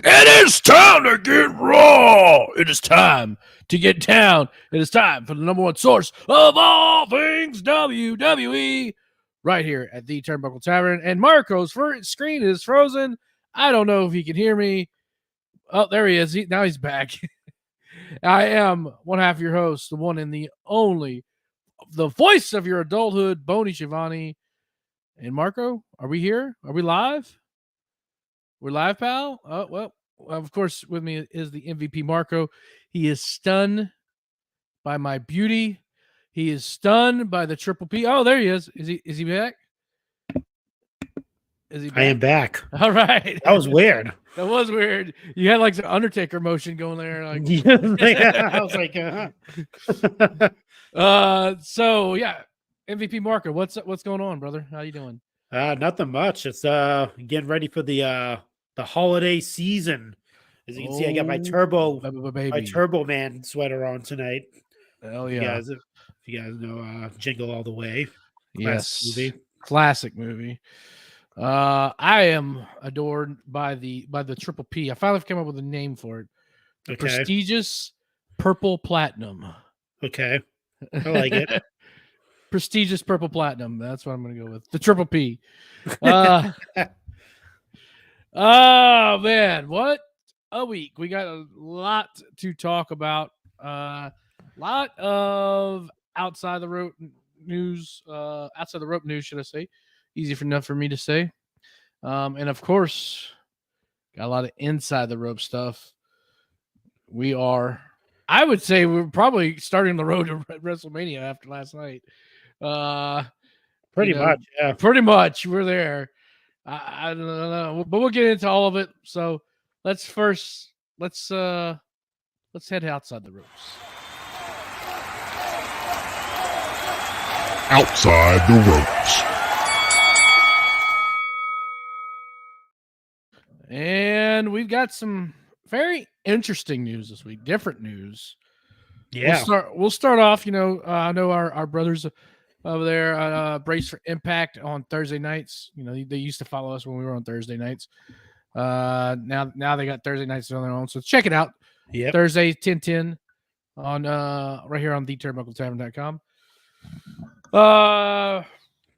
It is time to get raw. It is time to get down. It is time for the number one source of all things WWE right here at the Turnbuckle Tavern. And Marco's screen is frozen. I don't know if he can hear me. Oh, there he is. Now he's back. I am one half of your host, the one and the only, the voice of your adulthood, Boney Shivani. And Marco, are we here? Are we live? We're live, pal? Oh, well, of course, with me is the MVP Marco. He is stunned by my beauty. He is stunned by the triple P. Oh, there he is. Is he back? Is he back? I am back. All right. That was weird. That was weird. You had like some Undertaker motion going there. Like, I was like, So yeah, MVP Marco, what's going on, brother? How you doing? nothing much. It's getting ready for the holiday season. As you can see, I got my Turbo Man sweater on tonight. Hell yeah! If you guys know Jingle All the Way. Classic movie. I am adored by the triple P. I finally came up with a name for it. The Prestigious Purple Platinum. Okay, I like it. Prestigious Purple Platinum. That's what I'm going to go with. The triple P. Oh man, what a week. We got a lot to talk about. Lot of outside the rope news, should I say. Easy enough for me to say. And of course, got a lot of inside the rope stuff. I would say we're probably starting the road to WrestleMania after last night. Pretty much, yeah. Pretty much, we're there. I don't know, but we'll get into all of it. So let's head outside the ropes. Outside the ropes. And we've got some very interesting news this week. Different news. Yeah. We'll start off. I know our brothers over there brace for Impact on Thursday nights. They used to follow us when we were on Thursday nights. Now they got Thursday nights on their own. So check it out. Yeah. Thursday 10:10 on right here on theturnbuckletavern.com.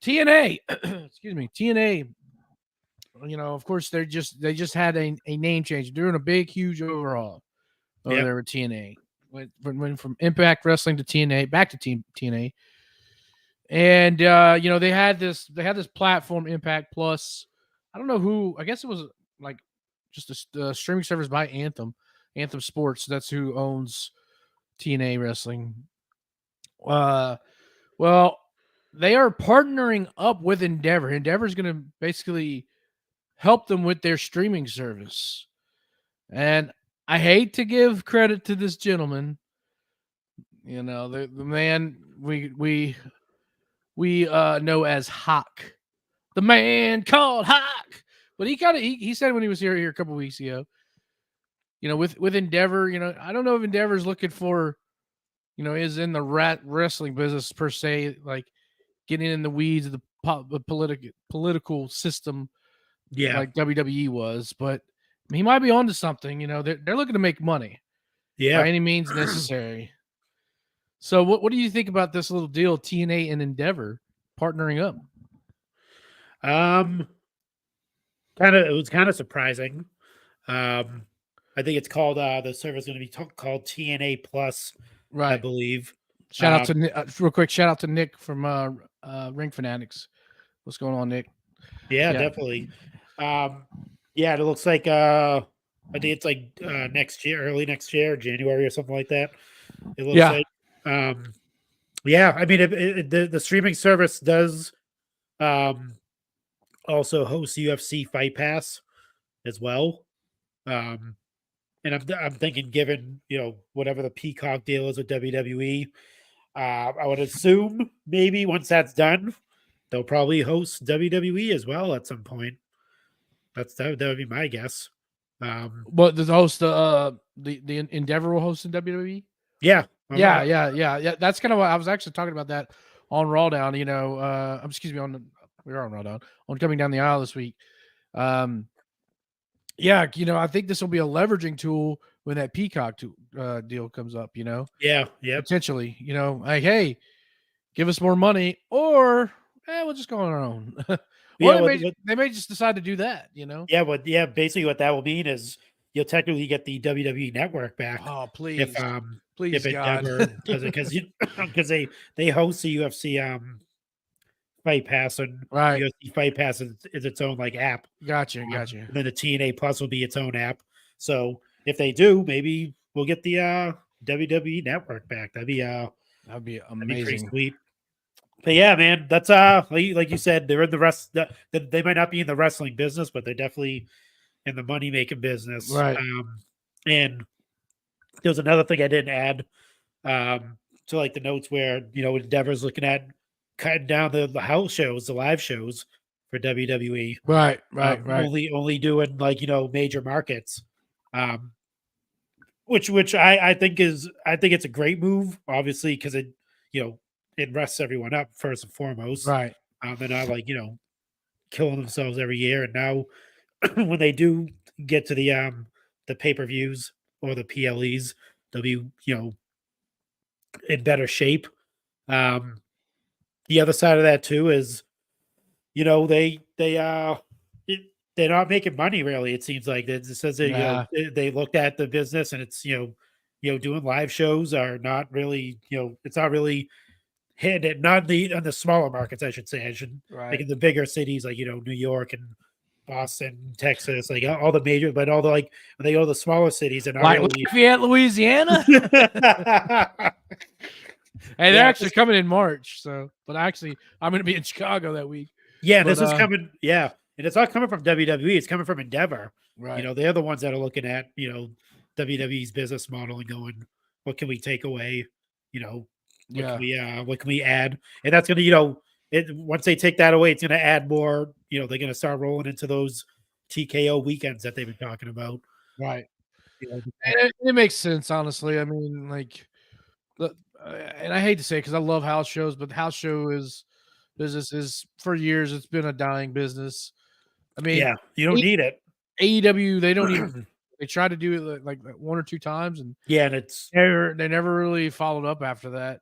TNA. Excuse me. TNA. Of course, they just had a name change. They're doing a big, huge overhaul over there with TNA. Went from Impact Wrestling to TNA, back to TNA. And they had this platform, Impact Plus. I don't know who. I guess it was like just a streaming service by Anthem Sports. That's who owns TNA Wrestling. Well, they are partnering up with Endeavor. Endeavor's going to basically help them with their streaming service. And I hate to give credit to this gentleman. The man we know as Hawk. The man called Hawk. But he said when he was here a couple weeks ago, with Endeavor, I don't know if Endeavor's looking for, is in the wrestling business per se, like getting in the weeds of the political system, like WWE was. But he might be onto something. They're looking to make money, by any means necessary. So what do you think about this little deal, TNA and Endeavor partnering up? It was kind of surprising. I think it's called the service is going to be called TNA Plus, right? I believe. Shout out to real quick. Shout out to Nick from Ring Fanatics. What's going on, Nick? Yeah, definitely. It looks like I think it's like next year, early next year, January or something like that. It looks Yeah. like. Yeah, I mean, the streaming service does also host UFC Fight Pass as well. And I'm thinking, given whatever the Peacock deal is with WWE, I would assume maybe once that's done, they'll probably host WWE as well at some point. That would be my guess. But the host, the Endeavor will host in WWE. Yeah, Yeah. That's kind of what I was actually talking about that on RAWDOWN. Excuse me, we are on RAWDOWN on Coming Down the Aisle this week. Yeah, I think this will be a leveraging tool when that Peacock deal comes up. yeah, potentially. Like, hey, give us more money, or we'll just go on our own. Or they may just decide to do that. Yeah, basically what that will mean is you'll technically get the WWE Network back. Oh, please, if God, because they host the UFC Fight Pass, and right. UFC Fight Pass is its own like app. Gotcha. And then the TNA Plus will be its own app. So if they do, maybe we'll get the WWE Network back. That'd be amazing. That'd be pretty sweet. But yeah, man, that's like you said, they're in the they might not be in the wrestling business, but they're definitely in the money making business. Right. And there was another thing I didn't add to like the notes where Endeavor's looking at cutting down the house shows, the live shows for WWE. Right. Only doing like major markets. Which I think it's a great move, obviously, because it it rests everyone up first and foremost. Right. They're not like killing themselves every year. And now when they do get to the pay-per-views or the PLEs, they'll be in better shape. The other side of that too is they're not making money really. It seems like it says that they looked at the business, and it's doing live shows are not really it's not really hit it, not on the smaller markets, I should say. Like in the bigger cities like New York and Boston, Texas, like all the major, but all the like when they go to the smaller cities and like Lafayette, Louisiana. Hey, they're actually coming in March. But actually, I'm going to be in Chicago that week. Yeah, this is coming. Yeah, and it's not coming from WWE. It's coming from Endeavor. Right. They're the ones that are looking at WWE's business model and going, what can we take away? What can we add? And that's going to once they take that away, it's going to add more. They're going to start rolling into those TKO weekends that they've been talking about. Right. It makes sense, honestly. I mean, like. And I hate to say it because I love house shows, but the house show business is for years it's been a dying business. I mean, yeah, you don't need it. AEW, they don't even they try to do it like one or two times, and and they never really followed up after that.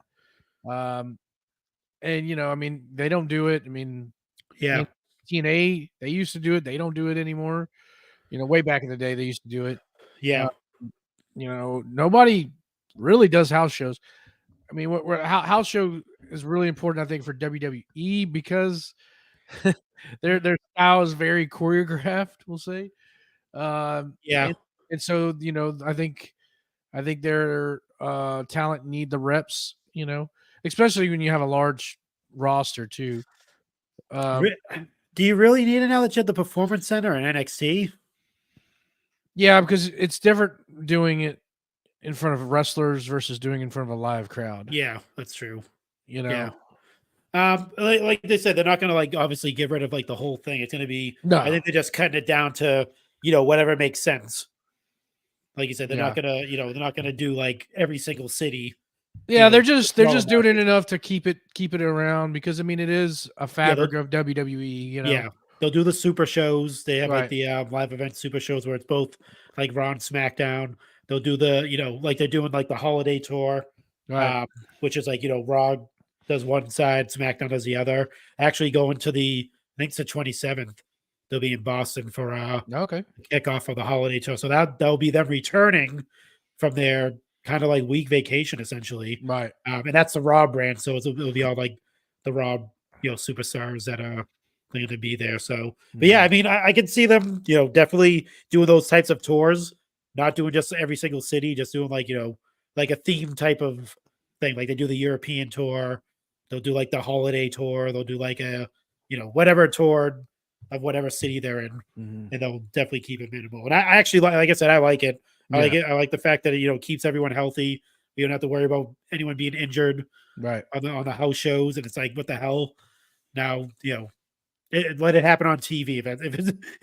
And I mean, they don't do it. I mean, yeah, TNA, they used to do it. They don't do it anymore. Way back in the day, they used to do it. Yeah. Nobody really does house shows. I mean, house show is really important, I think, for WWE because their style is very choreographed. We'll say, yeah, and so I think their talent need the reps. Especially when you have a large roster too. Do you really need it now that you have the Performance Center and NXT? Yeah, because it's different doing it in front of wrestlers versus doing in front of a live crowd. Yeah, that's true. Yeah. Like they said, they're not going to like obviously get rid of like the whole thing. It's going to be. No. I think they're just cutting it down to whatever makes sense. Like you said, they're not gonna they're not gonna do like every single city. Yeah, they're just doing it enough to keep it around because I mean it is a fabric of WWE. Yeah, they'll do the super shows. They have like the live event super shows where it's both like Raw and SmackDown. They'll do the like they're doing like the holiday tour, which is like Raw does one side, SmackDown does the other. Actually, going to I think it's the 27th. They'll be in Boston for kickoff of the holiday tour. So that'll be them returning from their kind of like week vacation essentially, right? And that's the Raw brand, so it'll be all like the Raw superstars that are going to be there. So, but yeah, I mean, I can see them definitely doing those types of tours not doing just every single city, just doing like, like a theme type of thing. Like they do the European tour, they'll do like the holiday tour, they'll do like a, whatever tour of whatever city they're in, and they'll definitely keep it minimal. And I actually, like I said, I like it. I like it. I like the fact that it, keeps everyone healthy. You don't have to worry about anyone being injured on the house shows. And it's like, what the hell? Now, let it happen on TV. If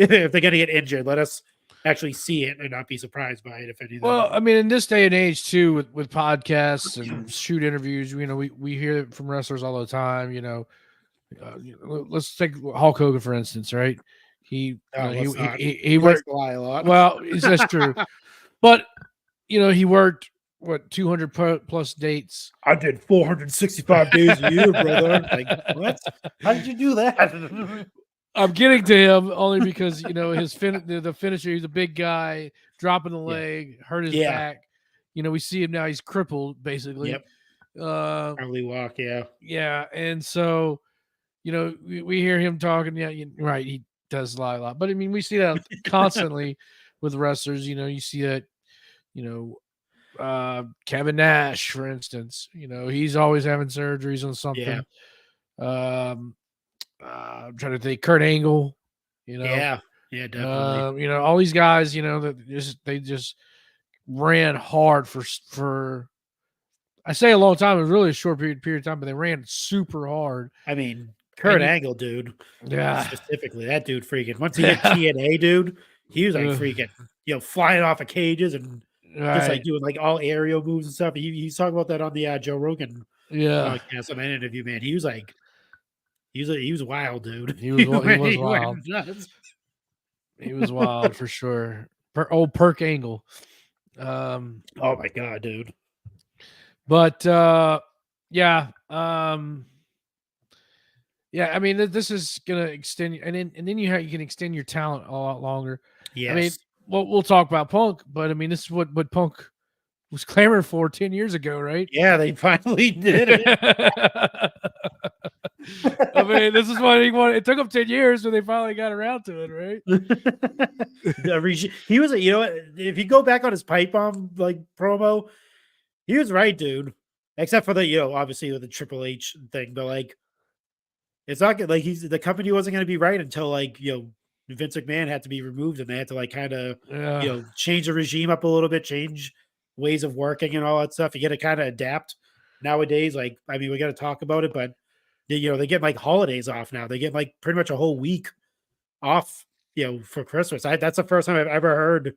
they're going to get injured, let us actually see it and not be surprised by it. If anything. Well, I mean, in this day and age too, with podcasts and shoot interviews, we hear it from wrestlers all the time. Let's take Hulk Hogan for instance, right? He worked to lie a lot. Well, that's true, but he worked 200 plus dates. I did 465 days a year, brother. Like, what? How did you do that? I'm getting to him only because his the finisher. He's a big guy, dropping the leg, hurt his back. We see him now. He's crippled, basically. Yep. Probably walk. Yeah. Yeah, and so we hear him talking. Yeah, right. He does lie a lot, but I mean, we see that constantly with wrestlers. You see that. Kevin Nash, for instance, he's always having surgeries on something. Yeah. I'm trying to think. Kurt Angle, Yeah, definitely. All these guys, that they just ran hard for. I say a long time. It was really a short period of time, but they ran super hard. I mean, Kurt Angle, dude. Yeah, specifically that dude, freaking. Once he hit TNA, dude, he was like freaking, flying off of cages and. Just like doing like all aerial moves and stuff. He's talking about that on the Joe Rogan podcast on that interview, man. He was like, he was wild, dude. He was wild. He was wild for sure. Old Perk Angle. Oh my god, dude. But yeah. I mean, this is gonna extend, and then you can extend your talent a lot longer. Yes. I mean, we'll talk about Punk, but I mean, this is what Punk was clamoring for 10 years ago, right? Yeah, they finally did it. I mean, this is what he wanted. It took him 10 years, but they finally got around to it, right? He was, if you go back on his pipe bomb like promo, he was right, dude. Except for the, obviously with the Triple H thing, but like, it's not good. Like the company wasn't going to be right until like, Vince McMahon had to be removed, and they had to like kind of change the regime up a little bit, change ways of working and all that stuff. You got to kind of adapt nowadays. Like, I mean, we got to talk about it, but they get like holidays off now. They get like pretty much a whole week off, for Christmas. That's the first time I've ever heard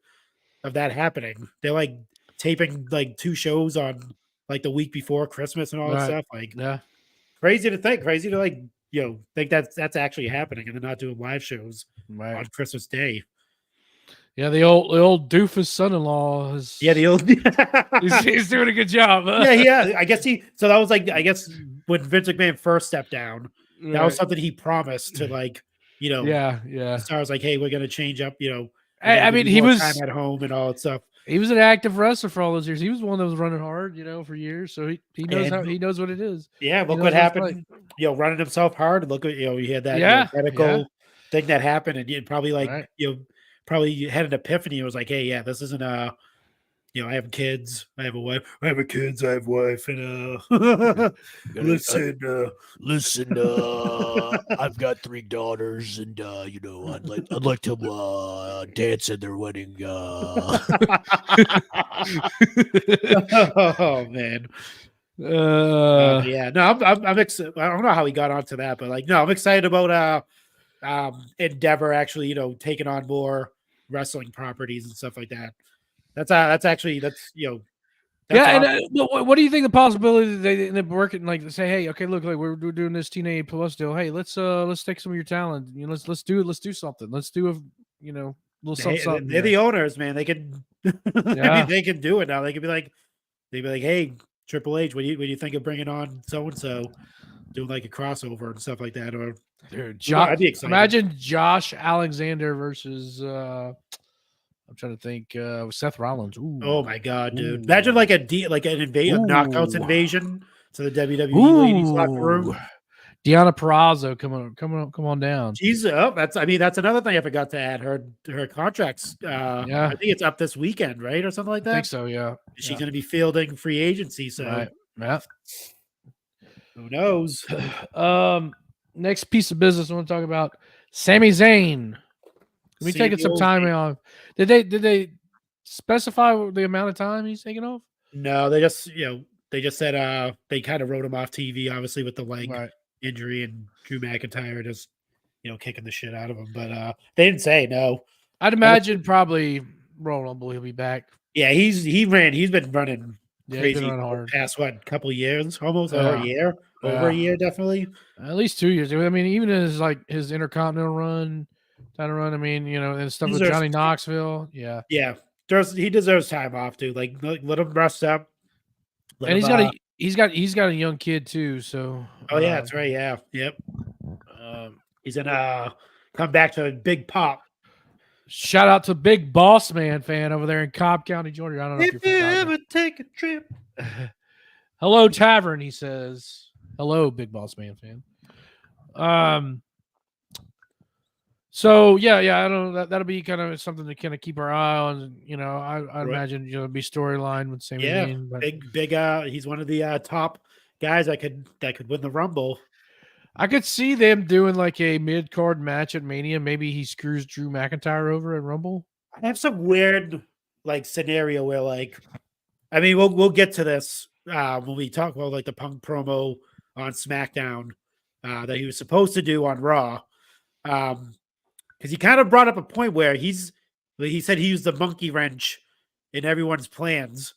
of that happening. They're like taping like 2 shows on like the week before Christmas and all that stuff. Like, crazy to like, think that's actually happening, and they're not doing live shows on Christmas Day. Yeah, the old doofus son-in-law is. Yeah, the old. he's doing a good job. Huh? Yeah. I guess so that was like, I guess when Vince McMahon first stepped down, that was something he promised to like, Yeah. Stars like, hey, we're gonna change up. I mean, he was time at home and all that stuff. He was an active wrestler for all those years. He was one that was running hard, for years. So he knows he knows what it is. Yeah, look what happened. Running himself hard. Look at he had that medical thing that happened, and you probably like probably had an epiphany. It was like, hey, this isn't I have kids, I have a wife, I have kids, I have a wife, and listen, I've got 3 daughters, and I'd like to dance at their wedding. Oh man. No, I'm excited. I don't know how he got onto that, but like, no, I'm excited about Endeavor actually, taking on more wrestling properties and stuff like that. That's actually awesome. And what do you think the possibility that they end up working, like say, hey, okay, look, like we're doing this TNA Plus deal. Hey, let's take some of your talent. Let's do something. Let's do a little something. They're the owners, man. They can I mean, they can do it now. They could be like, hey, Triple H, what do you think of bringing on so and so, doing like a crossover and stuff like that? Or dude, I'd be excited. Imagine Josh Alexander versus I'm trying to think Seth Rollins. Ooh. Oh my god, dude! Imagine like a knockouts invasion to the WWE ladies locker room. Deonna Purrazzo, come on down. She's up. That's another thing I forgot to add. Her contracts. I think it's up this weekend, right, or something like that. I think so. Yeah. She's going to be fielding free agency. So right. Yeah. Who knows? Next piece of business I want to talk about Sami Zayn. We taking some time off. Did they specify the amount of time he's taking off? No, they just said they kind of wrote him off TV, obviously with the leg injury and Drew McIntyre just kicking the shit out of him. But they didn't say no. I'd imagine probably Royal Rumble he'll be back. Yeah, he's been running crazy hard. Past couple years, almost over a year, over a year, definitely. At least 2 years. I mean, even his Intercontinental run, title run. I mean, and stuff with Johnny Knoxville. Yeah, yeah. He deserves time off, dude. Like let him rest up. And he's got a young kid too. So yeah, that's right. Yeah, yep. He's gonna come back to a big pop. Shout out to Big Boss Man fan over there in Cobb County, Georgia. I don't know if you ever take a trip. Hello, Tavern, he says. Hello, Big Boss Man fan. So yeah, I don't know. That'll be kind of something to kind of keep our eye on. I imagine it'll be storyline with Sami Zayn. Big. He's one of the top guys that could win the Rumble. I could see them doing like a mid-card match at Mania. Maybe he screws Drew McIntyre over at Rumble. I have some weird scenario where we'll get to this when we talk about the Punk promo on SmackDown that he was supposed to do on Raw. Because he kind of brought up a point where he said he used the monkey wrench in everyone's plans.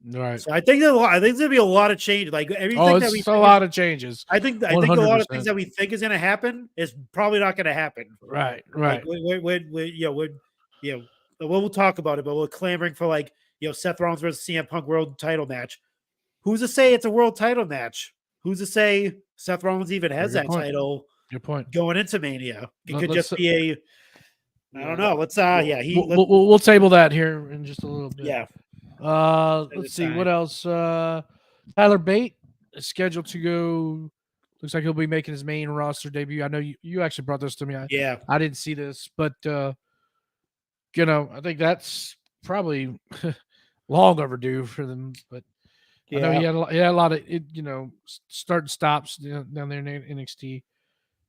Right. So I think there's gonna be a lot of change. Like everything a lot of changes. I think a lot of things that we think is gonna happen is probably not gonna happen. Right. We'll talk about it, but we're clamoring for Seth Rollins versus CM Punk world title match. Who's to say it's a world title match? Who's to say Seth Rollins even has that title? Good point. Going into Mania, it could just be I don't know. Let's we'll table that here in just a little bit. Yeah. Let's see what else. Tyler Bate is scheduled to go. Looks like he'll be making his main roster debut. I know you actually brought this to me. I didn't see this, but I think that's probably long overdue for them. But I know he had a lot of start and stops down there in NXT.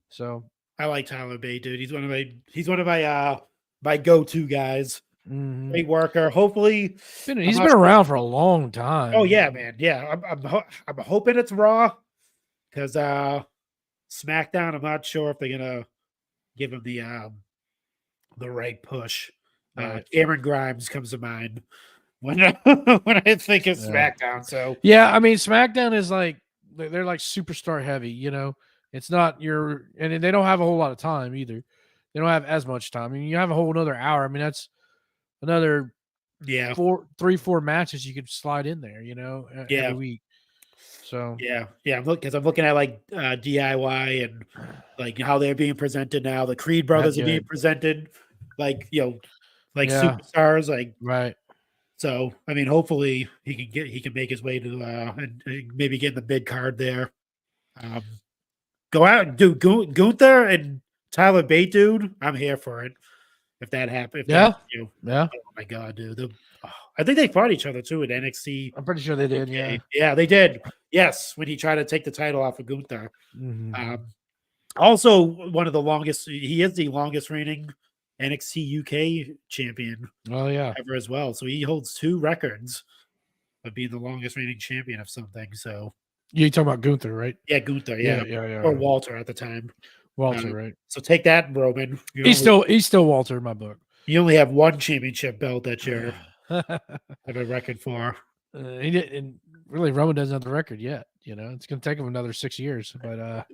So I like Tyler Bate, dude. He's one of my go-to guys. Mm-hmm. Great worker. Hopefully, he's been around for a long time. Oh yeah, man. Yeah, I'm hoping it's Raw because SmackDown. I'm not sure if they're gonna give him the right push. Cameron Grimes comes to mind when I think of SmackDown. So yeah, I mean SmackDown is they're superstar heavy. It's not and they don't have a whole lot of time either. They don't have as much time. I mean, you have a whole another hour. I mean, that's another 3-4 matches you could slide in there, every week. So I'm looking at DIY and how they're being presented now. The Creed brothers are being presented superstars, right. So I mean, hopefully he can make his way to and maybe get in the mid card there. Go out and do Gunther and Tyler Bate, dude. I'm here for it. If that happens, yeah. Oh my god, dude. I think they fought each other too at NXT. I'm pretty sure they did. Yeah, they did. Yes, when he tried to take the title off of Gunther. Mm-hmm. Also, one of the longest. He is the longest reigning NXT UK champion. Oh yeah, ever as well. So he holds 2 records of being the longest reigning champion of something. So you talking about Gunther, right? Yeah, Gunther. Yeah. Or Walter at the time. Walter, right? So take that, Roman. He's still Walter in my book. You only have 1 championship belt that you're have a record for. He didn't really. Roman doesn't have the record yet. It's going to take him another 6 years. But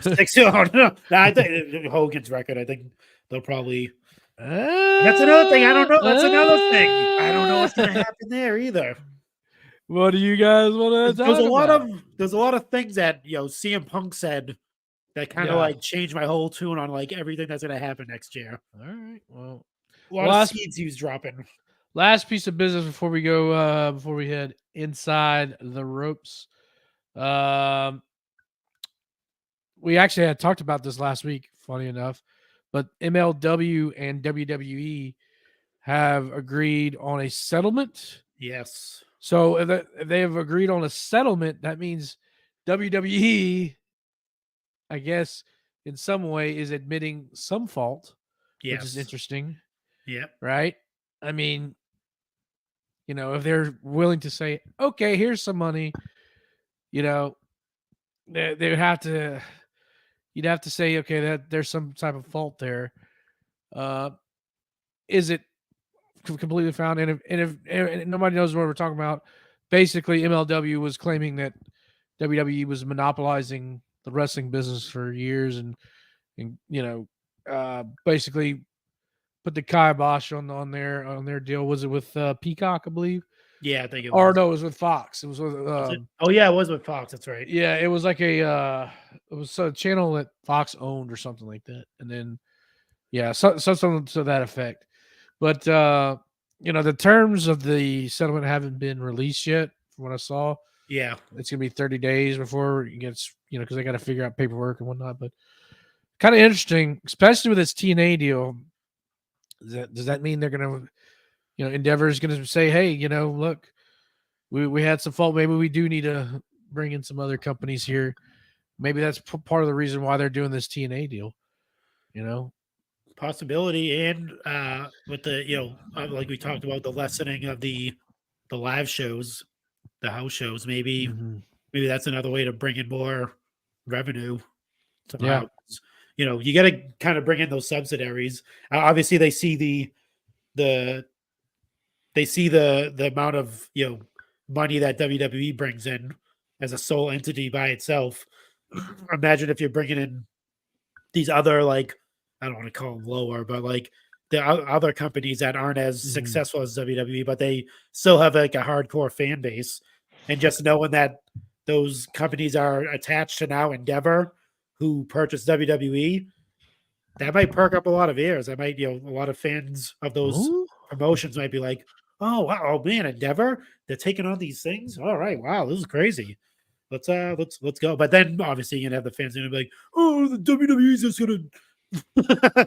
6 years. No, I think Hogan's record. I think they'll probably. That's another thing. I don't know. That's another thing. I don't know what's going to happen there either. What do you guys want to talk about? There's a lot of things that CM Punk said that kind of changed my whole tune on everything that's going to happen next year. All right. Well, a lot of seeds he was dropping. Last piece of business before we go, before we head inside the ropes. we actually had talked about this last week, funny enough, but MLW and WWE have agreed on a settlement. Yes. So if they have agreed on a settlement, that means WWE, I guess, in some way is admitting some fault, which is interesting. Yep. Right? I mean, if they're willing to say, okay, here's some money, they would have to, you'd have to say, okay, that there's some type of fault there. Is it completely found? And if nobody knows what we're talking about, basically MLW was claiming that WWE was monopolizing the wrestling business for years and basically put the kibosh on their deal. Was it with Peacock, I believe? Yeah, I think it was. Or no, it was with Fox. It was with. Oh yeah, it was with Fox. That's right. Yeah, it was like it was a channel that Fox owned or something like that, and then something to that effect. But the terms of the settlement haven't been released yet, from what I saw. Yeah, it's gonna be 30 days before it gets, because they got to figure out paperwork and whatnot. But kind of interesting, especially with this TNA deal. Does that mean they're gonna, Endeavor is gonna say, hey, look, we had some fault. Maybe we do need to bring in some other companies here. Maybe that's part of the reason why they're doing this TNA deal. Possibility. And with the like we talked about, the lessening of the live shows, the house shows, maybe that's another way to bring in more revenue somehow. You got to kind of bring in those subsidiaries. Obviously they see the amount of money that WWE brings in as a sole entity by itself. Imagine if you're bringing in these other, like, I don't want to call them lower, but like the other companies that aren't as successful as WWE, but they still have like a hardcore fan base. And just knowing that those companies are attached to now Endeavor, who purchased WWE, that might perk up a lot of ears. That might, a lot of fans of those promotions might be like, oh wow, oh man, Endeavor, they're taking on these things. All right, wow, this is crazy. Let's go. But then obviously you're gonna have the fans gonna be like, oh, the WWE's just gonna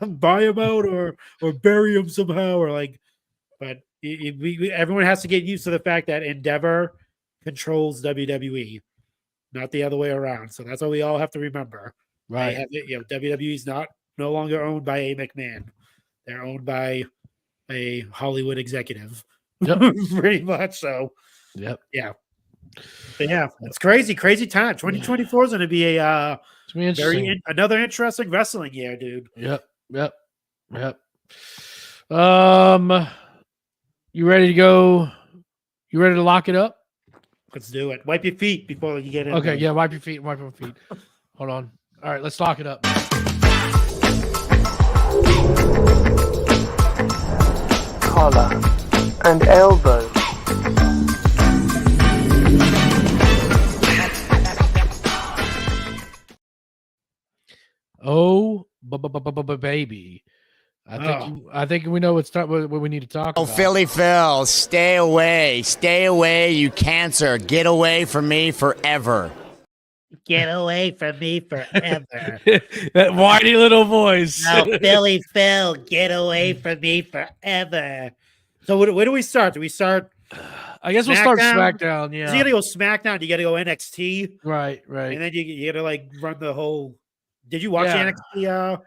buy him out or bury him somehow, or like. But everyone has to get used to the fact that Endeavor controls WWE, not the other way around. So that's what we all have to remember. Right. WWE's no longer owned by a McMahon. They're owned by a Hollywood executive. Yep. Pretty much so. Yep. Yeah. But yeah, it's crazy time. 2024 is going to be another interesting wrestling year, dude. Yep. You ready to go? You ready to lock it up? Let's do it. Wipe your feet before you get in. Okay, yeah, wipe your feet. Hold on. All right, let's lock it up. Collar and elbow. Oh, baby. I think we know what we need to talk about. Oh, Philly Phil, stay away, you cancer. Get away from me forever. Get away from me forever. That whiny little voice. No, Philly Phil, get away from me forever. So where do we start? Do we start? I guess we'll start SmackDown. Yeah, you gotta go SmackDown. You gotta go NXT. Right. And then you gotta like run the whole. Did you watch the NXT?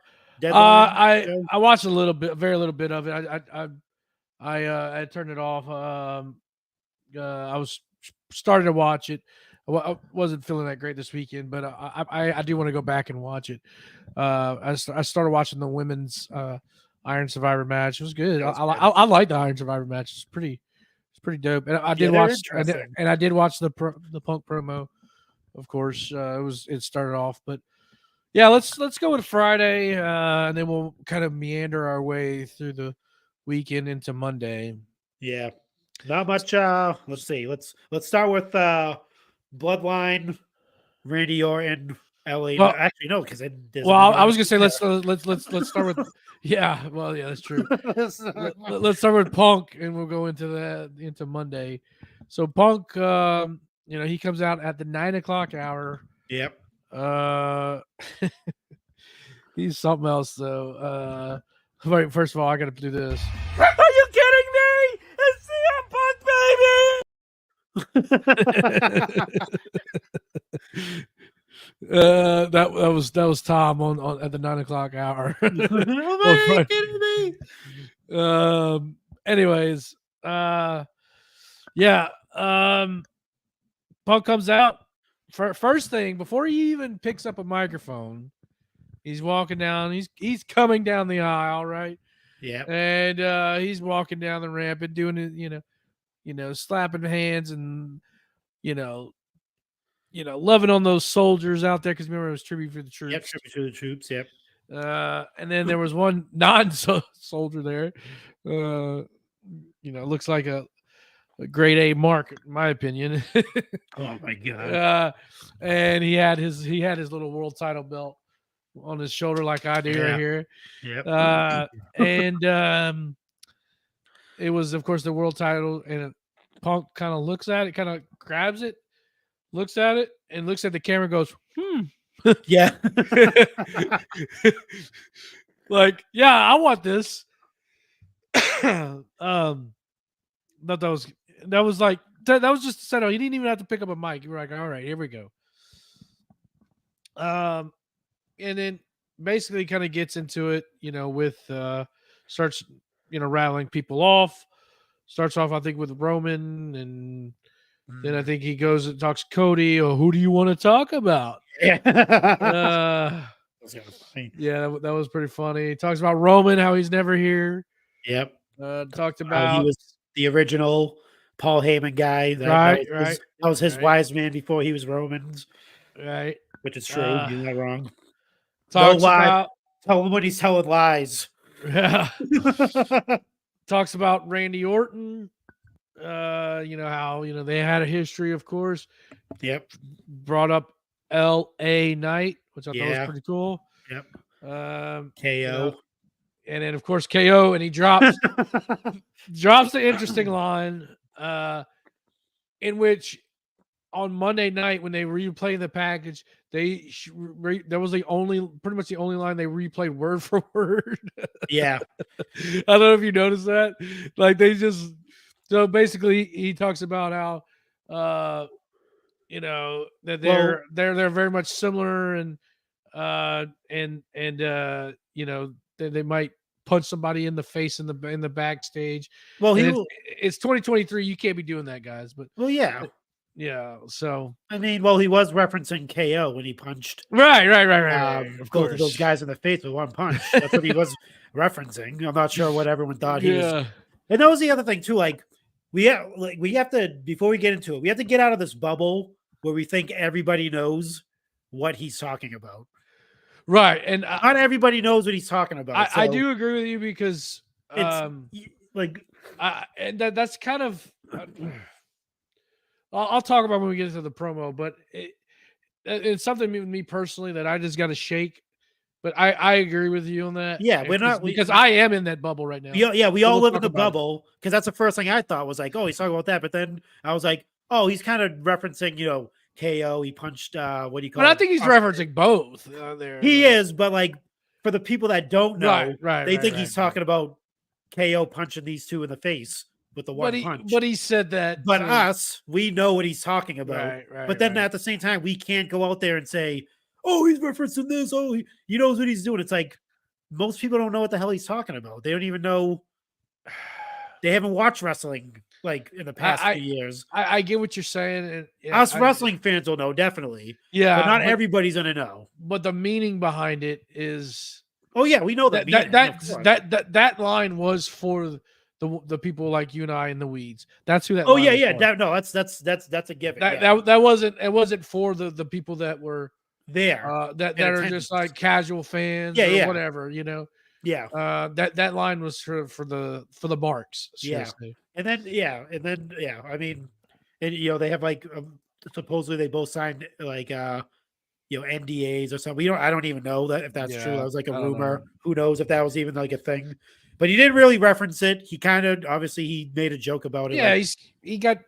I watched a little bit, very little bit of it. I turned it off. I was starting to watch it. I wasn't feeling that great this weekend, but I do want to go back and watch it. I started watching the women's Iron Survivor match. It was good. I like the Iron Survivor match. It's pretty dope. And I did watch the Punk promo. Of course, it started off, but yeah, let's go with Friday, and then we'll kind of meander our way through the weekend into Monday. Yeah, not much. Let's see. Let's start with Bloodline, Randy Orton, LA. Well, actually, no, because I was gonna say let's start with. Yeah, well, yeah, that's true. Let's start with Punk, and we'll go into Monday. So Punk, he comes out at the 9 o'clock hour. Yep. He's something else though. Wait, first of all, I gotta do this. Are you kidding me? It's CM Punk, baby! That was Tom on at the 9:00 hour. Are you kidding me? Anyways, yeah. Punk comes out. First thing, before he even picks up a microphone, he's walking down. He's coming down the aisle, right? Yeah. And he's walking down the ramp and doing it, slapping hands and loving on those soldiers out there because remember it was tribute for the troops. Yep, tribute to the troops. Yep. And then there was one non-soldier there. Looks like a grade A mark, in my opinion. Oh my god! And he had his little world title belt on his shoulder, like I do right here. Yep. And it was, of course, the world title. And Punk kind of looks at it, kind of grabs it, looks at it, and looks at the camera, and goes, Yeah. like, yeah, I want this. That was like that was just a setup. He didn't even have to pick up a mic. You were like, all right, here we go. And then basically kind of gets into it, with starts rattling people off. Starts off, I think, with Roman, and then I think he goes and talks to Cody. Or who do you want to talk about? Yeah. Yeah, that was pretty funny. He talks about Roman, how he's never here. Yep. Talked about he was the original Paul Heyman guy. That was his wise man before he was Roman's. Right. Which is true. You're not wrong. Talks no lie. about Tell him when he's telling lies. Yeah. Talks about Randy Orton. How they had a history, of course. Yep. Brought up L.A. Knight, which I thought was pretty cool. Yep. KO. And then, of course, KO, and he drops the interesting line in which on Monday night when they replayed the package, that was pretty much the only line they replayed word for word. Yeah. I don't know if you noticed that. Like so basically he talks about how that they're very much similar and they might punch somebody in the face in the backstage. Well, it's 2023. You can't be doing that, guys. But yeah. So I mean, he was referencing KO when he punched. Right. Of course, of those guys in the face with one punch. That's what he was referencing. I'm not sure what everyone thought he was. And that was the other thing too. Like we have to, before we get into it, we have to get out of this bubble where we think everybody knows what he's talking about. Right. And not everybody knows what he's talking about. I do agree with you because it's that's kind of I'll talk about when we get into the promo, but it's something with me personally that I just got to shake. But I agree with you on that. Yeah, because I am in that bubble right now. We all live in the bubble because that's the first thing I thought was like, oh, he's talking about that. But then I was like, oh, he's kind of referencing, KO. He punched what do you call it? But I think he's referencing both there. He is, but like for the people that don't know, they think he's talking about KO punching these two in the face with the one punch. But he said that. But us, we know what he's talking about. But then at the same time, we can't go out there and say, oh, he's referencing this. Oh, he knows what he's doing. It's like most people don't know what the hell he's talking about. They don't even know. They haven't watched wrestling like in the past few years. I get what you're saying. And, us wrestling fans will know, definitely. Yeah. But not everybody's going to know. But the meaning behind it is. Oh, yeah, we know that. That line was for the people like you and I in the weeds. That's who that. Oh, yeah. That's a given. That wasn't for the people that were there that are just like casual fans or whatever, Yeah. That line was for the marks. Seriously. And then I mean, and they have like supposedly they both signed like NDAs or something. I don't even know that if that's true. That was like a rumor. Who knows if that was even like a thing. But he didn't really reference it. He kind of obviously he made a joke about it. Yeah, like,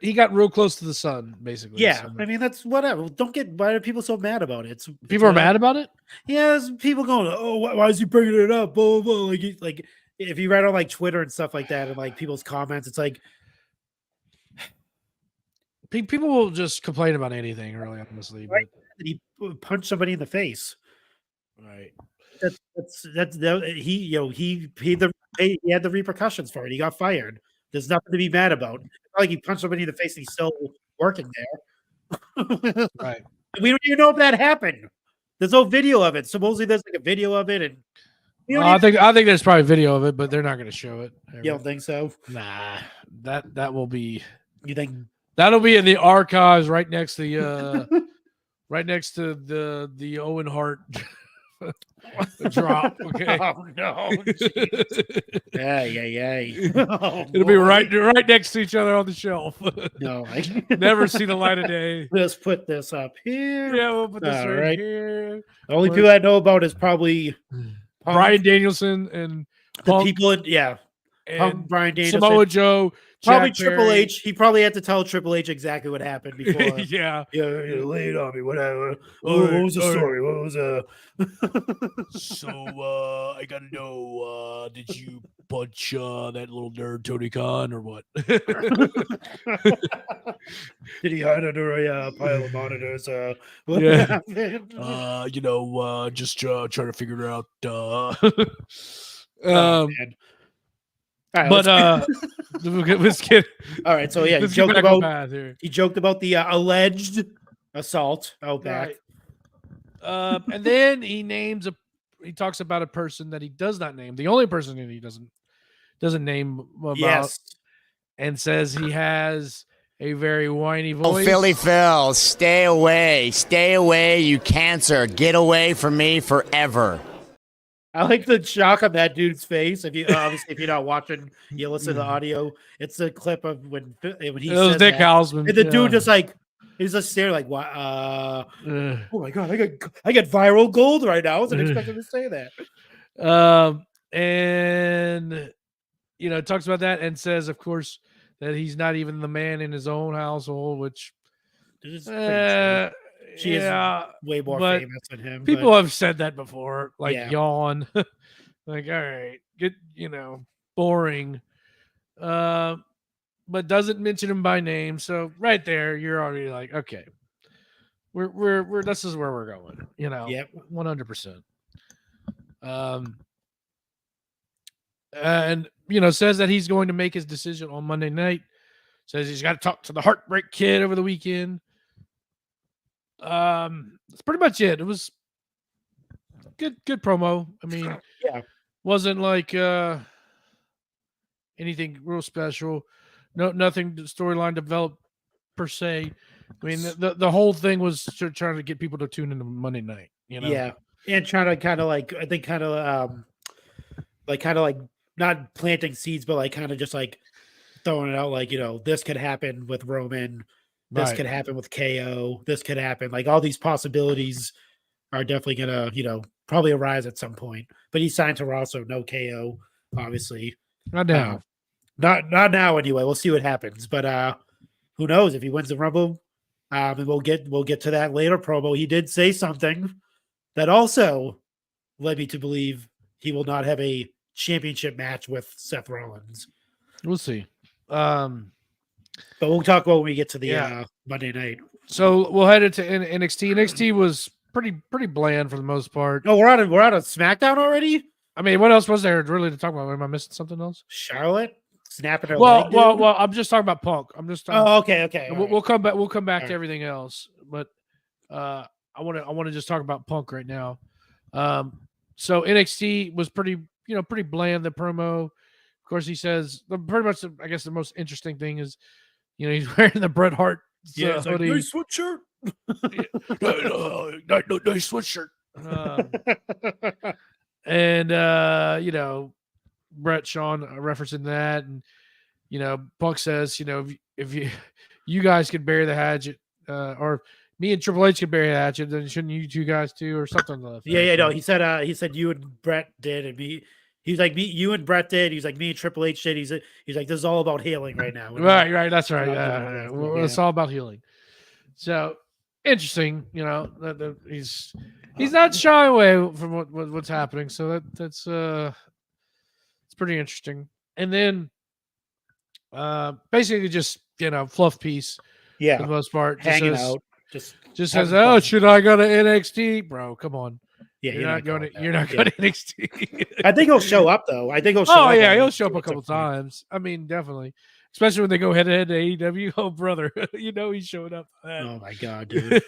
he got real close to the sun, basically. yeah, So. I mean that's whatever. Why are people so mad about it? It's People are whatever. mad about it. Yeah, there's people going, oh, why is he bringing it up? Blah, blah, blah. Like if you read on like Twitter and stuff like that, and like people's comments, it's like People will just complain about anything, really, honestly. Right. He punched somebody in the face. Right. He had the repercussions for it. He got fired. There's nothing to be mad about. It's not like he punched somebody in the face and he's still working there. Right. We don't even know if that happened. There's no video of it. Supposedly there's like a video of it, and I think there's probably video of it, but they're not going to show it. You don't think so? Nah, that will be. You think that'll be in the archives right next to the the Owen Hart drop. Okay. Oh no. Yeah. Oh, it'll be right next to each other on the shelf. No, never see the light of day. Let's put this up here. Yeah, we'll put this right here. The only people I know about is probably Bryan Danielson and the people in and Bryan Danielson, Samoa Joe, probably Jack Triple Perry. H. He probably had to tell Triple H exactly what happened before. Yeah, lay it on me. Whatever. What was the story? What was So I gotta know, did you punch that little nerd Tony Khan or what? Did he hide under a pile of monitors? What Yeah. happened? Just trying to figure it out. Man. All right, but let's get all right. So yeah, let's get back on path here. he joked about the alleged assault out back. Right. And then he talks about a person that he does not name, the only person that he doesn't name about, Yes. and says he has a very whiny Oh, voice. Philly Phil, stay away, you cancer. Get away from me forever. I like the shock on that dude's face. If you obviously if you're not watching, you listen to the audio. It's a clip of when he It was says Nick that. Hausman. And the dude just like he's just staring like, "What? Oh my god, I got viral gold right now. I wasn't expecting to say that." And talks about that and says, of course, that he's not even the man in his own household, which This is pretty true. She is way more but famous than him. people have said that before, like Yeah. yawn, like, all right, get boring. But doesn't mention him by name. So right there, you're already like, okay, we're this is where we're going. Yep. 100%. And says that he's going to make his decision on Monday night. Says he's got to talk to the Heartbreak Kid over the weekend. That's pretty much it. It was good promo. I mean, Yeah. wasn't like anything real special. Nothing storyline developed per se. I mean, the whole thing was trying to get people to tune into Monday night. Yeah, and trying to kind of like I think kind of like not planting seeds, but like kind of just like throwing it out like this could happen with Roman. This Right. could happen with KO. This could happen. Like all these possibilities are definitely gonna, probably arise at some point. But he signed to Raw, so no KO, obviously. Not now. Not now anyway. We'll see what happens. But who knows if he wins the Rumble? And we'll get to that later promo. He did say something that also led me to believe he will not have a championship match with Seth Rollins. We'll see. But we'll talk about when we get to the Yeah. Monday night. So we'll head into NXT. NXT was pretty bland for the most part. Oh, we're out of SmackDown already. I mean, what else was there really to talk about? Am I missing something else? Charlotte snapping her Well, leg. well, I'm just talking about Punk. I'm just talking. Oh, okay. We'll come back. We'll come back All to right. everything else, but I want to just talk about Punk right now. So NXT was pretty bland. The promo, of course, he says pretty much. I guess the most interesting thing is, he's wearing the Bret Hart hoodie. Nice sweatshirt. Nice sweatshirt. And Brett Sean referencing that, and Punk says, if you guys could bury the hatchet, or me and Triple H could bury the hatchet, then shouldn't you two guys too, or something like that? Yeah. No, he said you and Brett did, and he He's like, me, you and Brett did. He's like, me and Triple H did. He's like, this is all about healing right now. Right. That's right. Yeah. It's all about healing. So interesting, that he's not shying away from what's happening. So that's it's pretty interesting. And then basically just fluff piece. Yeah, for the most part, hanging out, just says, "Oh, should I go to NXT, bro? Come on." Yeah, you're not going to NXT. I think he'll show up though. I think he'll show up. Oh yeah, he'll show up a couple times. I mean, definitely. Especially when they go head to head to AEW. Oh, brother. He's showing up. Oh my god, dude.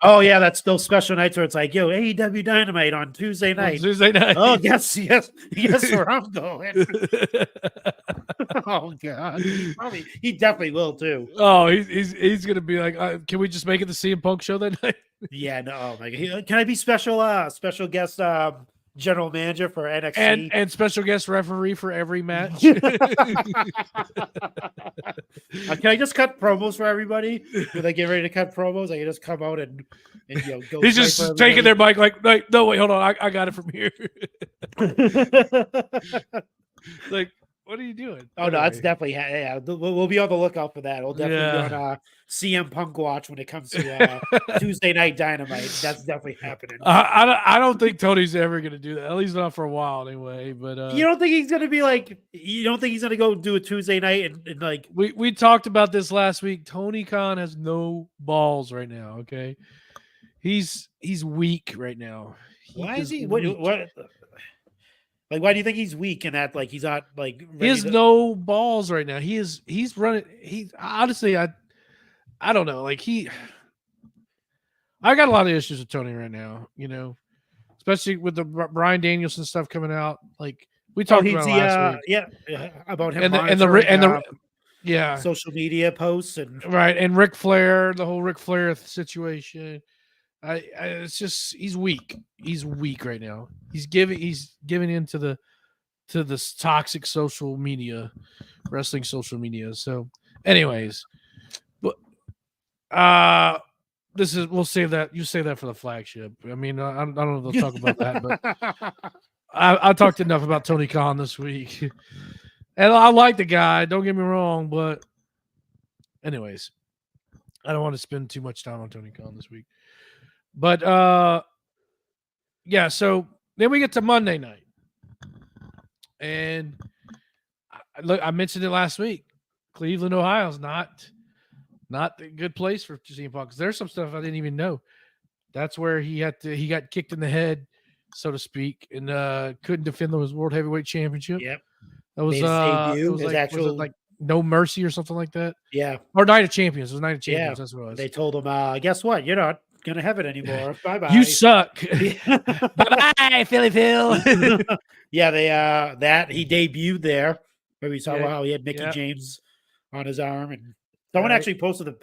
Oh yeah, that's those special nights where it's like, yo, AEW Dynamite on Tuesday night. Oh, yes, where I'm going. Oh god. Probably, he definitely will too. Oh, he's gonna be like, can we just make it the CM Punk show that night? Yeah, no, oh my god. Can I be special guest general manager for NXT and special guest referee for every match? Can I just cut promos for everybody? When they get ready to cut promos, I can just come out and go. He's just taking their mic like, no, wait, hold on, I got it from here. Like, what are you doing? Oh no, that's definitely we'll be on the lookout for that. We'll definitely be on CM Punk watch when it comes to Tuesday Night Dynamite. That's definitely happening. I don't think Tony's ever gonna do that. At least not for a while, anyway. But you don't think he's gonna be like? You don't think he's gonna go do a Tuesday night and like? We talked about this last week. Tony Khan has no balls right now. Okay, he's weak right now. Why is he? What? Like, why do you think he's weak in that? Like, he's not like he has no balls right now. He's running. He honestly, I don't know. Like I got a lot of issues with Tony right now. Especially with the Bryan Danielson stuff coming out. Like we talked about last week. About him and the social media posts and and Ric Flair, the whole Ric Flair situation. It's just he's weak. He's weak right now. He's giving into the this toxic social media, wrestling social media. So, anyways, but we'll save that. You save that for the flagship. I mean, I don't know if they'll talk about that, but I talked enough about Tony Khan this week, and I like the guy. Don't get me wrong, but anyways, I don't want to spend too much time on Tony Khan this week. But so then we get to Monday night. And I mentioned it last week. Cleveland, Ohio is not a good place for CM Punk. There's some stuff I didn't even know. That's where he got kicked in the head, so to speak, and couldn't defend his World Heavyweight Championship. Yep. That was like No Mercy or something like that. Yeah. Or Night of Champions. It was Night of Champions. That's what it was. They told him, guess what? You're not gonna have it anymore. Bye-bye. You suck. Bye-bye, Philly Phil. Yeah, that he debuted there. Where we saw how he had Mickey James on his arm, and someone actually posted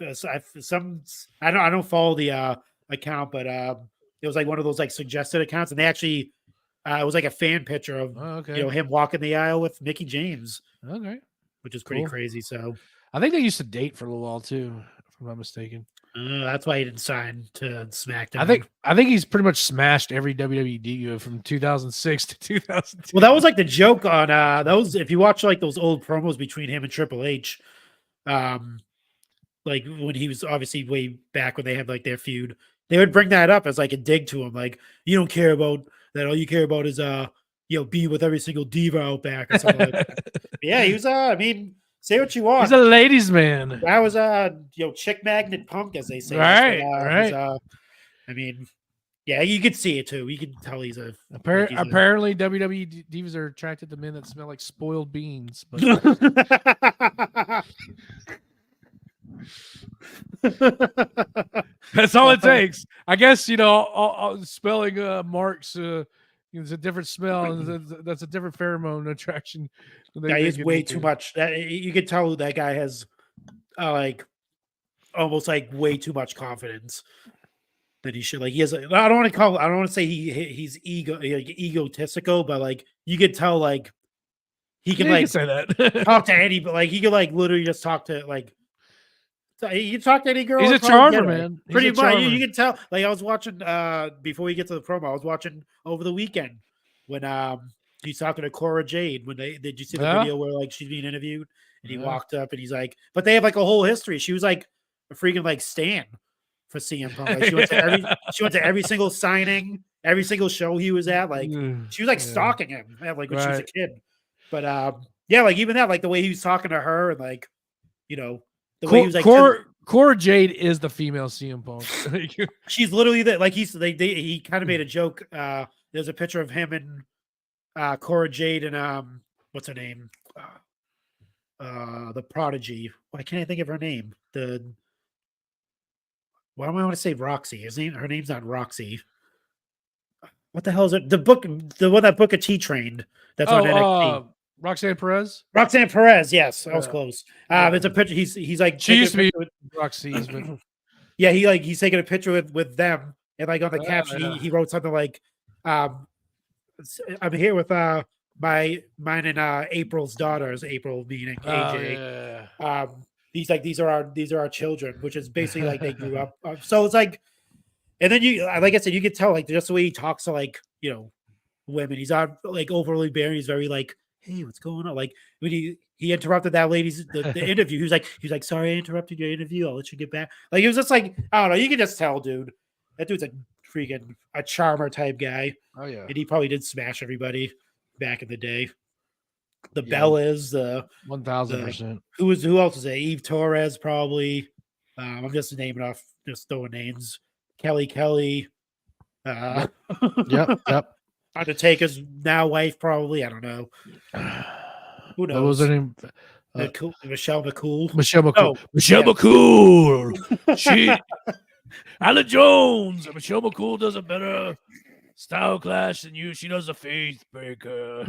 I don't follow the account, but it was like one of those like suggested accounts, and they actually it was like a fan picture of him walking the aisle with Mickey James. Okay. Which is pretty crazy. So I think they used to date for a little while too, if I'm not mistaken. That's why he didn't sign to SmackDown. I think he's pretty much smashed every WWE deal from 2006 to 2002. Well, that was like the joke on those. If you watch like those old promos between him and Triple H, like when he was obviously way back when they had like their feud, they would bring that up as like a dig to him. Like, you don't care about that. All you care about is being with every single diva out back or something like that. Yeah, he was. I mean, say what you want. He's a ladies' man. That was chick magnet Punk, as they say. Right. I mean, yeah, you could see it too. You can tell he's a. Apparently, WWE divas are attracted to men that smell like spoiled beans. But that's all it takes. I guess spelling marks. It's a different smell, and that's a different pheromone attraction. Yeah, he's way too much. You can tell that guy has almost like way too much confidence that he should. Like, he has. I don't want to say he's egotistical, but like you could tell like he can like say that. Talk to any, but like he could like literally just talk to like. You talk to any girl. He's a charmer, man. Pretty much. You can tell. Like, I was watching before we get to the promo. I was watching over the weekend when he's talking to Cora Jade when did you see the video where like she's being interviewed and he walked up and he's like, but they have like a whole history. She was like a freaking like stan for CM Punk. Like she went to every single signing, every single show he was at. Like she was like stalking him, like when she was a kid. But yeah, like even that, like the way he was talking to her and like, you know, the way he was like Cora Jade is the female CM Punk. She's literally that. Like he kind of made a joke. There's a picture of him and Cora Jade and what's her name? The Prodigy. Why can't I think of her name? Why do I want to say Roxy? Her name's not Roxy. What the hell is it? The one that Booker T trained. That's on NXT. Roxanne Perez. Roxanne Perez. Yes, I was close. It's a picture. He's like she used to be Roxy's. Yeah, he's taking a picture with them, and like on the caption, he wrote something like, "I'm here with mine and April's daughters. April meaning AJ. These are our children," which is basically like they grew up. So it's like, and then like I said, you could tell like just the way he talks to like women. He's not like overly bearing. He's very like, hey, what's going on? Like when he interrupted that lady's the interview. He was like, sorry, I interrupted your interview. I'll let you get back. Like it was just like, I don't know. You can just tell, dude. That dude's a charmer type guy. Oh yeah. And he probably did smash everybody back in the day. The Bell is the 1000%. Who else is it? Eve Torres probably. I'm just naming off, just throwing names. Kelly. Yep. Undertaker's now wife, probably. I don't know. Who knows? What was her name? Michelle McCool. Michelle McCool. Oh, Michelle McCool. She, Alan Jones. Michelle McCool does a better style clash than you. She does a faith breaker.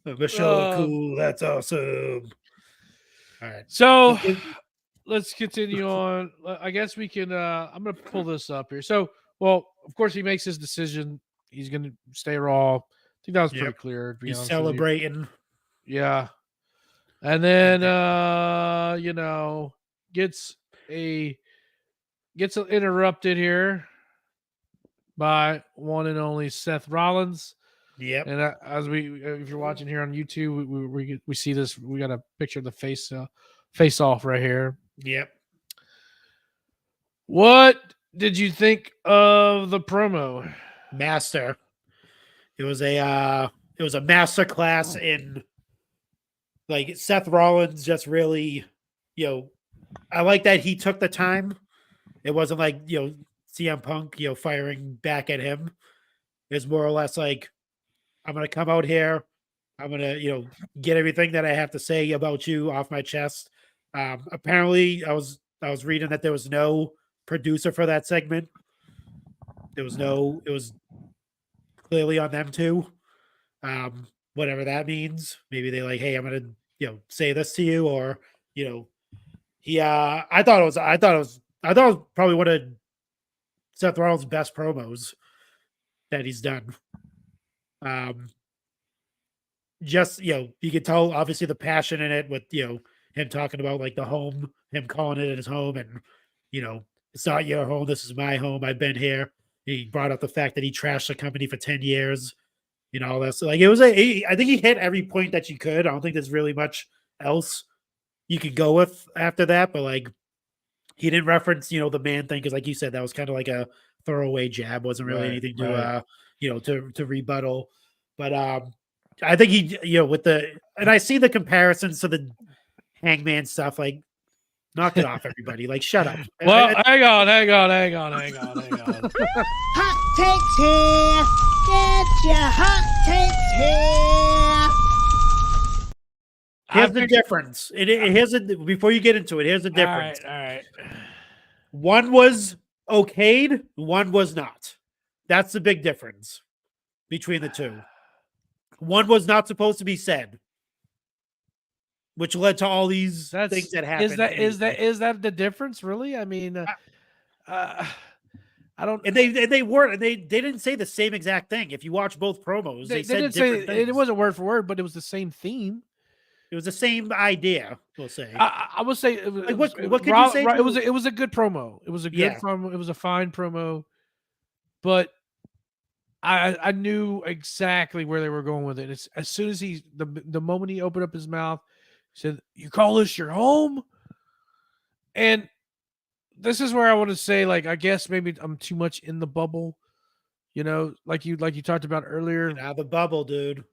Michelle McCool. That's awesome. All right. So let's continue on. I guess we can. I'm going to pull this up here. So, well, of course, he makes his decision. He's going to stay Raw. I think that was pretty clear. He's celebrating. Yeah. And then, gets interrupted here by one and only Seth Rollins. Yep. And if you're watching here on YouTube, we see this. We got a picture of the face off right here. Yep. What did you think of the promo? Master. It was a master class in like Seth Rollins just really, I like that he took the time. It wasn't like, CM Punk, firing back at him. It's more or less like, I'm going to come out here. I'm going to, get everything that I have to say about you off my chest. Apparently I was reading that there was no producer for that segment. It was clearly on them too. Whatever that means. Maybe they like, hey, I'm gonna, say this to you, or I thought it was probably one of Seth Rollins' best promos that he's done. Just you could tell obviously the passion in it with him talking about like the home, him calling it his home, and it's not your home, this is my home. I've been here. He brought up the fact that he trashed the company for 10 years. All that. So like it was I think he hit every point that you could. I don't think there's really much else you could go with after that. But like he didn't reference, the man thing, because like you said, that was kind of like a throwaway jab. Wasn't really anything to to rebuttal. But I think he with and I see the comparisons to the Hangman stuff, like knock it off, everybody. Like shut up. Well, hang on. Hot takes here. Get your hot takes here. Here's the difference. Before you get into it, here's the difference. All right. One was okayed, one was not. That's the big difference between the two. One was not supposed to be said, which led to all these things that happened. Is that the difference, really? I mean, I don't. And they weren't. And they didn't say the same exact thing. If you watch both promos, they said didn't different say things. it wasn't word for word, but it was the same theme. It was the same idea. We'll say. I would say. What could you say? It was a good promo. It was a good promo. It was a fine promo, but I knew exactly where they were going with it. It's as soon as the moment he opened up his mouth, he said, "You call this your home?" And this is where I want to say, like, I guess maybe I'm too much in the bubble, like you talked about earlier. Get out of the bubble, dude.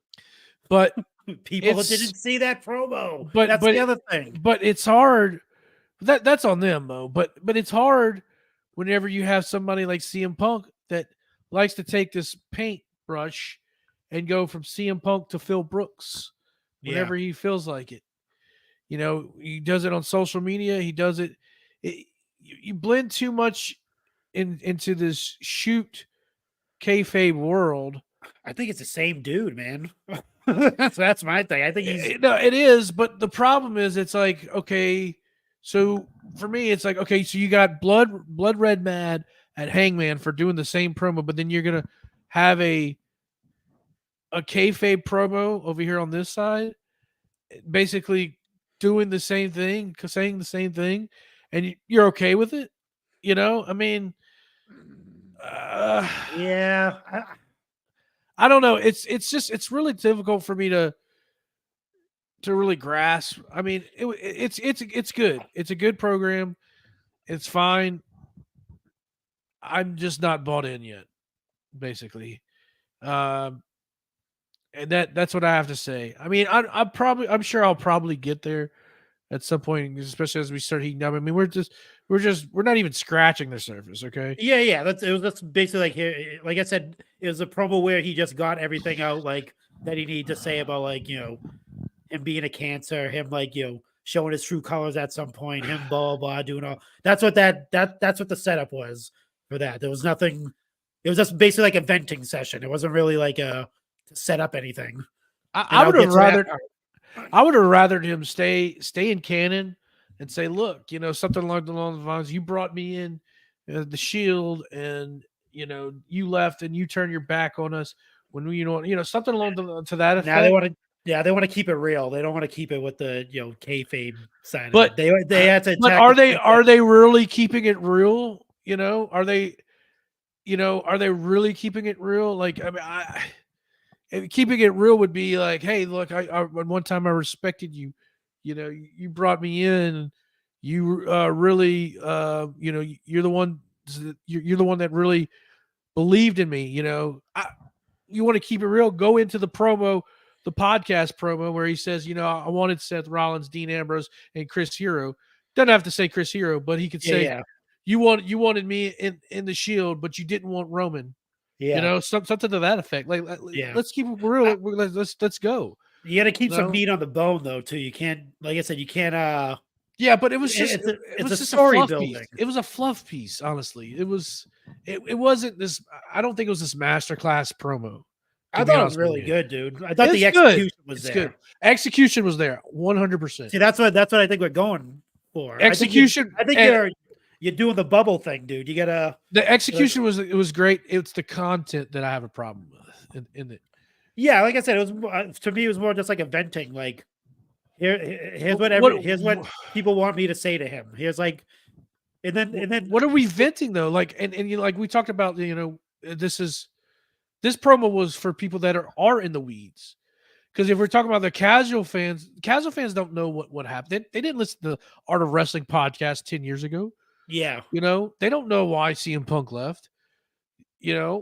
But people didn't see that promo. But that's the other thing. But it's hard. That's on them though. But it's hard whenever you have somebody like CM Punk that likes to take this paintbrush and go from CM Punk to Phil Brooks whenever he feels like it. He does it on social media. He does it. You blend too much into this shoot kayfabe world. I think it's the same dude, man. that's my thing. I think he's no, it is. But the problem is, it's like, okay, so for me, it's like, okay, so you got blood red mad at Hangman for doing the same promo, but then you're gonna have a kayfabe promo over here on this side, basically doing the same thing, saying the same thing, and you're okay with it. I mean, yeah. I don't know. It's really difficult for me to really grasp. I mean, it's good. It's a good program. It's fine. I'm just not bought in yet, basically. And that's what I have to say. I mean, I'm sure I'll probably get there at some point, especially as we start heating up. I mean, we're not even scratching the surface. Okay. Yeah. That's basically like here. Like I said, it was a promo where he just got everything out, like that he needed to say about, like, him being a cancer, him, like, showing his true colors at some point, him blah blah doing all. That's what that's what the setup was for that. There was nothing. It was just basically like a venting session. It wasn't really like to set up anything. I would have rather him stay in canon and say, look, something along the lines, you brought me in the Shield, and you left and you turned your back on us when we, something along to that effect. Now they want to keep it real. They don't want to keep it with the kayfabe side. But they had to. But are they really keeping it real? Are they really keeping it real? Like, I mean, keeping it real would be like, hey, look, I one time I respected you. You brought me in. You really, you're the one. You're the one that really believed in me. You want to keep it real? Go into the podcast promo where he says, I wanted Seth Rollins, Dean Ambrose, and Chris Hero. Doesn't have to say Chris Hero, but he could say, you wanted me in the Shield, but you didn't want Roman. Yeah. Something to that effect. Like, let's keep it real. Let's go. You got to keep some meat on the bone, though, too. You can't, like I said, you can't. Yeah, but it was just it's a story building. Piece. It was a fluff piece, honestly. It wasn't this. I don't think it was this masterclass promo. I thought it was really good, dude. I thought the execution was there. Good. Execution was there, 100%. See, that's what I think we're going for. Execution. I think you're doing the bubble thing, dude. You gotta. The execution was great. It's the content that I have a problem with in it. Yeah, like I said, it was to me. It was more just like a venting. Like, here's what people want me to say to him. Here's like, and then what are we venting though? Like, and like we talked about, this promo was for people that are in the weeds. Because if we're talking about the casual fans don't know what happened. They didn't listen to the Art of Wrestling podcast 10 years ago. Yeah. They don't know why CM Punk left. Yeah.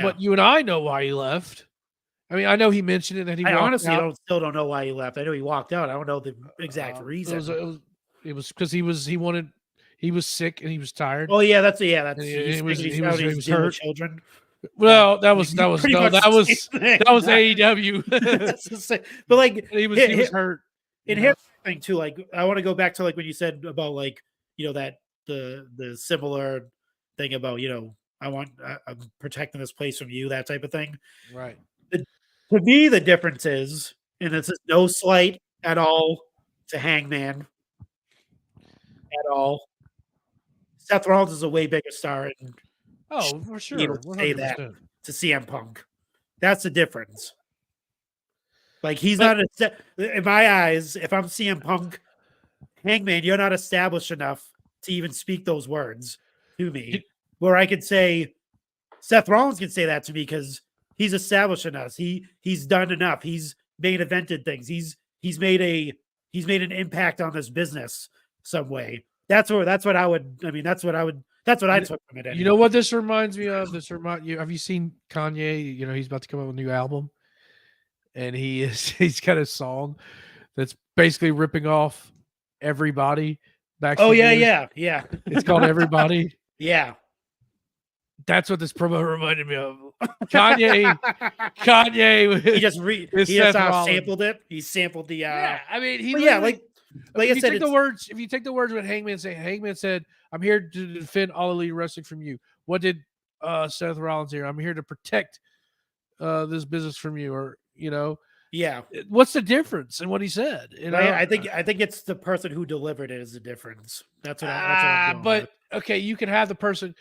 But you and I know why he left. I mean, I know he mentioned it that he I walked honestly out. still don't know why he left. I know he walked out. I don't know the exact reason. It was because he was sick and he was tired. Oh yeah, that's he was hurt. Children. Well, that was AEW. But like he was hurt. And here's the thing too. Like, I want to go back to like when you said about like that the similar thing about I'm protecting this place from you, that type of thing. Right. To me, the difference is, and it's no slight at all to Hangman at all. Seth Rollins is a way bigger star, and for sure, say that to CM Punk. That's the difference. Like, he's not in my eyes. If I'm CM Punk, Hangman, you're not established enough to even speak those words to me. Where I could say, Seth Rollins can say that to me because he's establishing us. He's done enough. He's main evented things. He's made an impact on this business some way. That's what I would. I mean, that's what I took from it. Anyway. You know what this reminds me of? Have you seen Kanye? You know, he's about to come out with a new album, and he's got a song that's basically ripping off everybody. Oh yeah. It's called Everybody. Yeah. That's what this promo reminded me of. Kanye. He just sampled it. He sampled the. Yeah, I mean, like I said, if you take the words what Hangman said, "I'm here to defend all elite wrestling from you." What did Seth Rollins here? I'm here to protect this business from you, or you know. Yeah. What's the difference in what he said? You know? I think it's the person who delivered it is the difference. That's what I'm going but with. Okay, you can have the person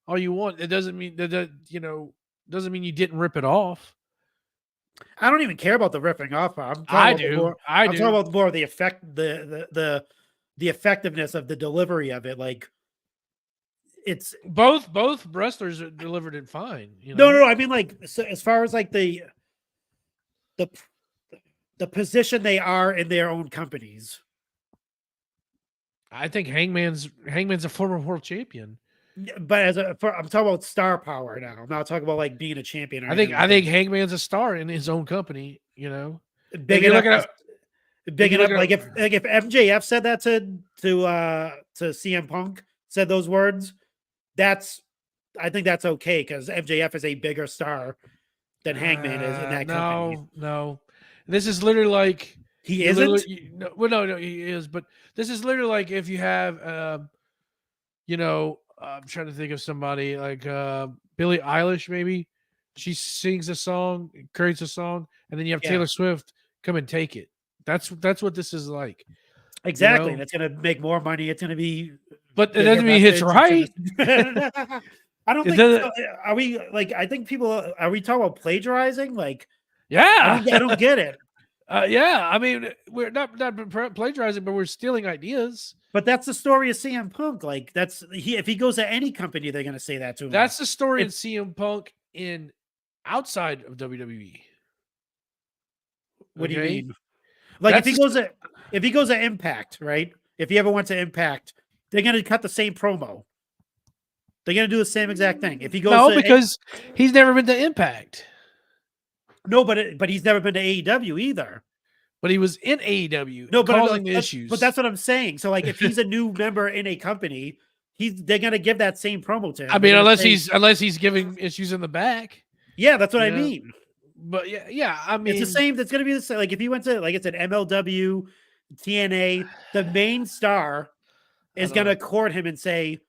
all you want. It doesn't mean that doesn't mean you didn't rip it off. I don't even care about the ripping off. I'm talking about more of the effect, the effectiveness of the delivery of it. Like it's both wrestlers delivered it fine. You know? No. I mean, like so as far as like the position they are in their own companies. I think Hangman's a former world champion. But I'm talking about star power now. I'm not talking about like being a champion. I think Hangman's a star in his own company. You know, big enough. Like if MJF said that to CM Punk, said those words, I think that's okay because MJF is a bigger star than Hangman is in that company. No. This is literally like he isn't. No, he is. But this is literally like if you have, I'm trying to think of somebody like Billie Eilish, maybe. She sings a song, creates a song, and then you have Taylor Swift come and take it. That's what this is like. Exactly. And it's going to make more money. It's going to be. But it doesn't mean it's right. I don't think so. Are we like, I think people, are we talking about plagiarizing? Like, yeah. I don't get it. Yeah. I mean, we're not plagiarizing, but we're stealing ideas. But that's the story of CM Punk. Like if he goes to any company, they're going to say that to him. That's the story of CM Punk in outside of WWE. What do you mean? Like if he goes to Impact, right? If he ever went to Impact, they're going to cut the same promo. They're going to do the same exact thing. If he goes because he's never been to Impact. No, but he's never been to AEW either. But he was in AEW. No, but causing the issues. But that's what I'm saying. So, like, if he's a new member in a company, they're gonna give that same promo to him. I mean, unless he's giving issues in the back. Yeah, that's what I mean. But yeah. I mean, it's the same. It's gonna be the same. Like if he went to, like, it's an MLW, TNA, the main star is gonna court him and say,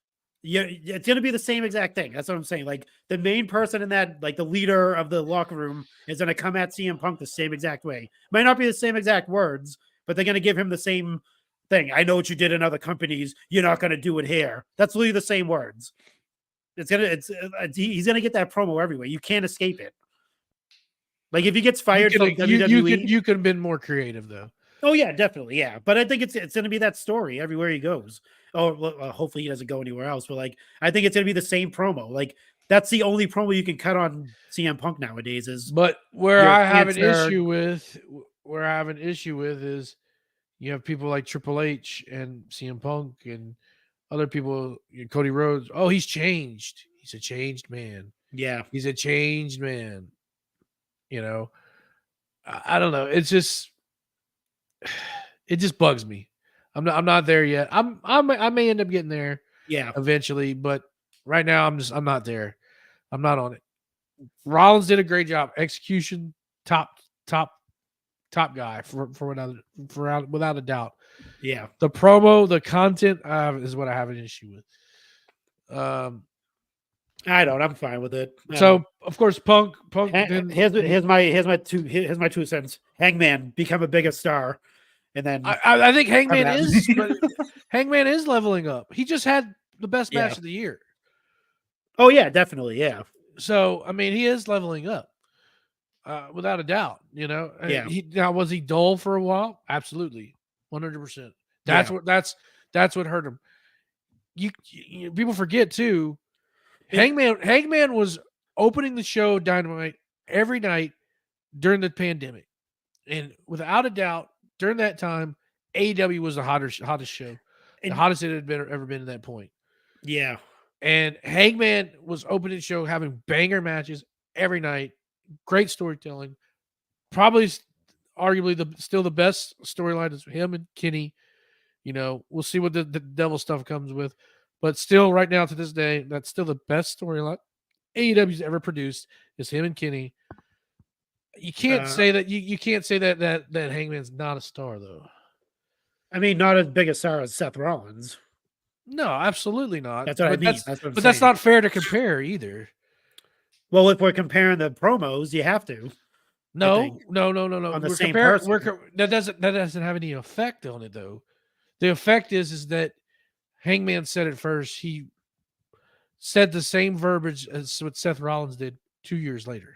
yeah, it's going to be the same exact thing. That's what I'm saying. Like the main person in that, like the leader of the locker room is going to come at CM Punk the same exact way. Might not be the same exact words, but they're going to give him the same thing. I know what you did in other companies. You're not going to do it here. That's literally the same words. He's going to get that promo everywhere. You can't escape it. Like if he gets fired from WWE, you could have been more creative though. Oh yeah, definitely. Yeah. But I think it's going to be that story everywhere he goes. Oh, well, hopefully he doesn't go anywhere else. But like, I think it's going to be the same promo. Like that's the only promo you can cut on CM Punk nowadays is. But where I have an issue with is you have people like Triple H and CM Punk and other people, Cody Rhodes. Oh, he's changed. He's a changed man. Yeah. He's a changed man. You know, I don't know. It just bugs me. I'm not there yet. I may end up getting there. Yeah. Eventually, but right now I'm not there. I'm not on it. Rollins did a great job. Execution, top guy without a doubt. Yeah. The promo, the content is what I have an issue with. I'm fine with it. So of course, Punk. Here's my 2 cents. Hangman become a bigger star, and then I think Hangman is. But Hangman is leveling up. He just had the best match of the year. Oh yeah, definitely, yeah. So I mean, he is leveling up, without a doubt. You know. Yeah. Was he dull for a while? Absolutely, 100%. That's what hurt him. You people forget too. Hangman was opening the show Dynamite every night during the pandemic. And without a doubt, during that time, AEW was the hottest show, the hottest it had ever been at that point. Yeah. And Hangman was opening the show, having banger matches every night, great storytelling. Probably, arguably, still the best storyline is him and Kenny. We'll see what the devil stuff comes with, but still, right now to this day, that's still the best storyline AEW's ever produced is him and Kenny. You can't say that you can't say that Hangman's not a star, though. I mean, not as big a star as Seth Rollins. No, absolutely not. That's what I mean. That's not fair to compare either. Well, if we're comparing the promos, you have to. No. On the same person. That doesn't have any effect on it, though. The effect is that Hangman said it first. He said the same verbiage as what Seth Rollins did 2 years later.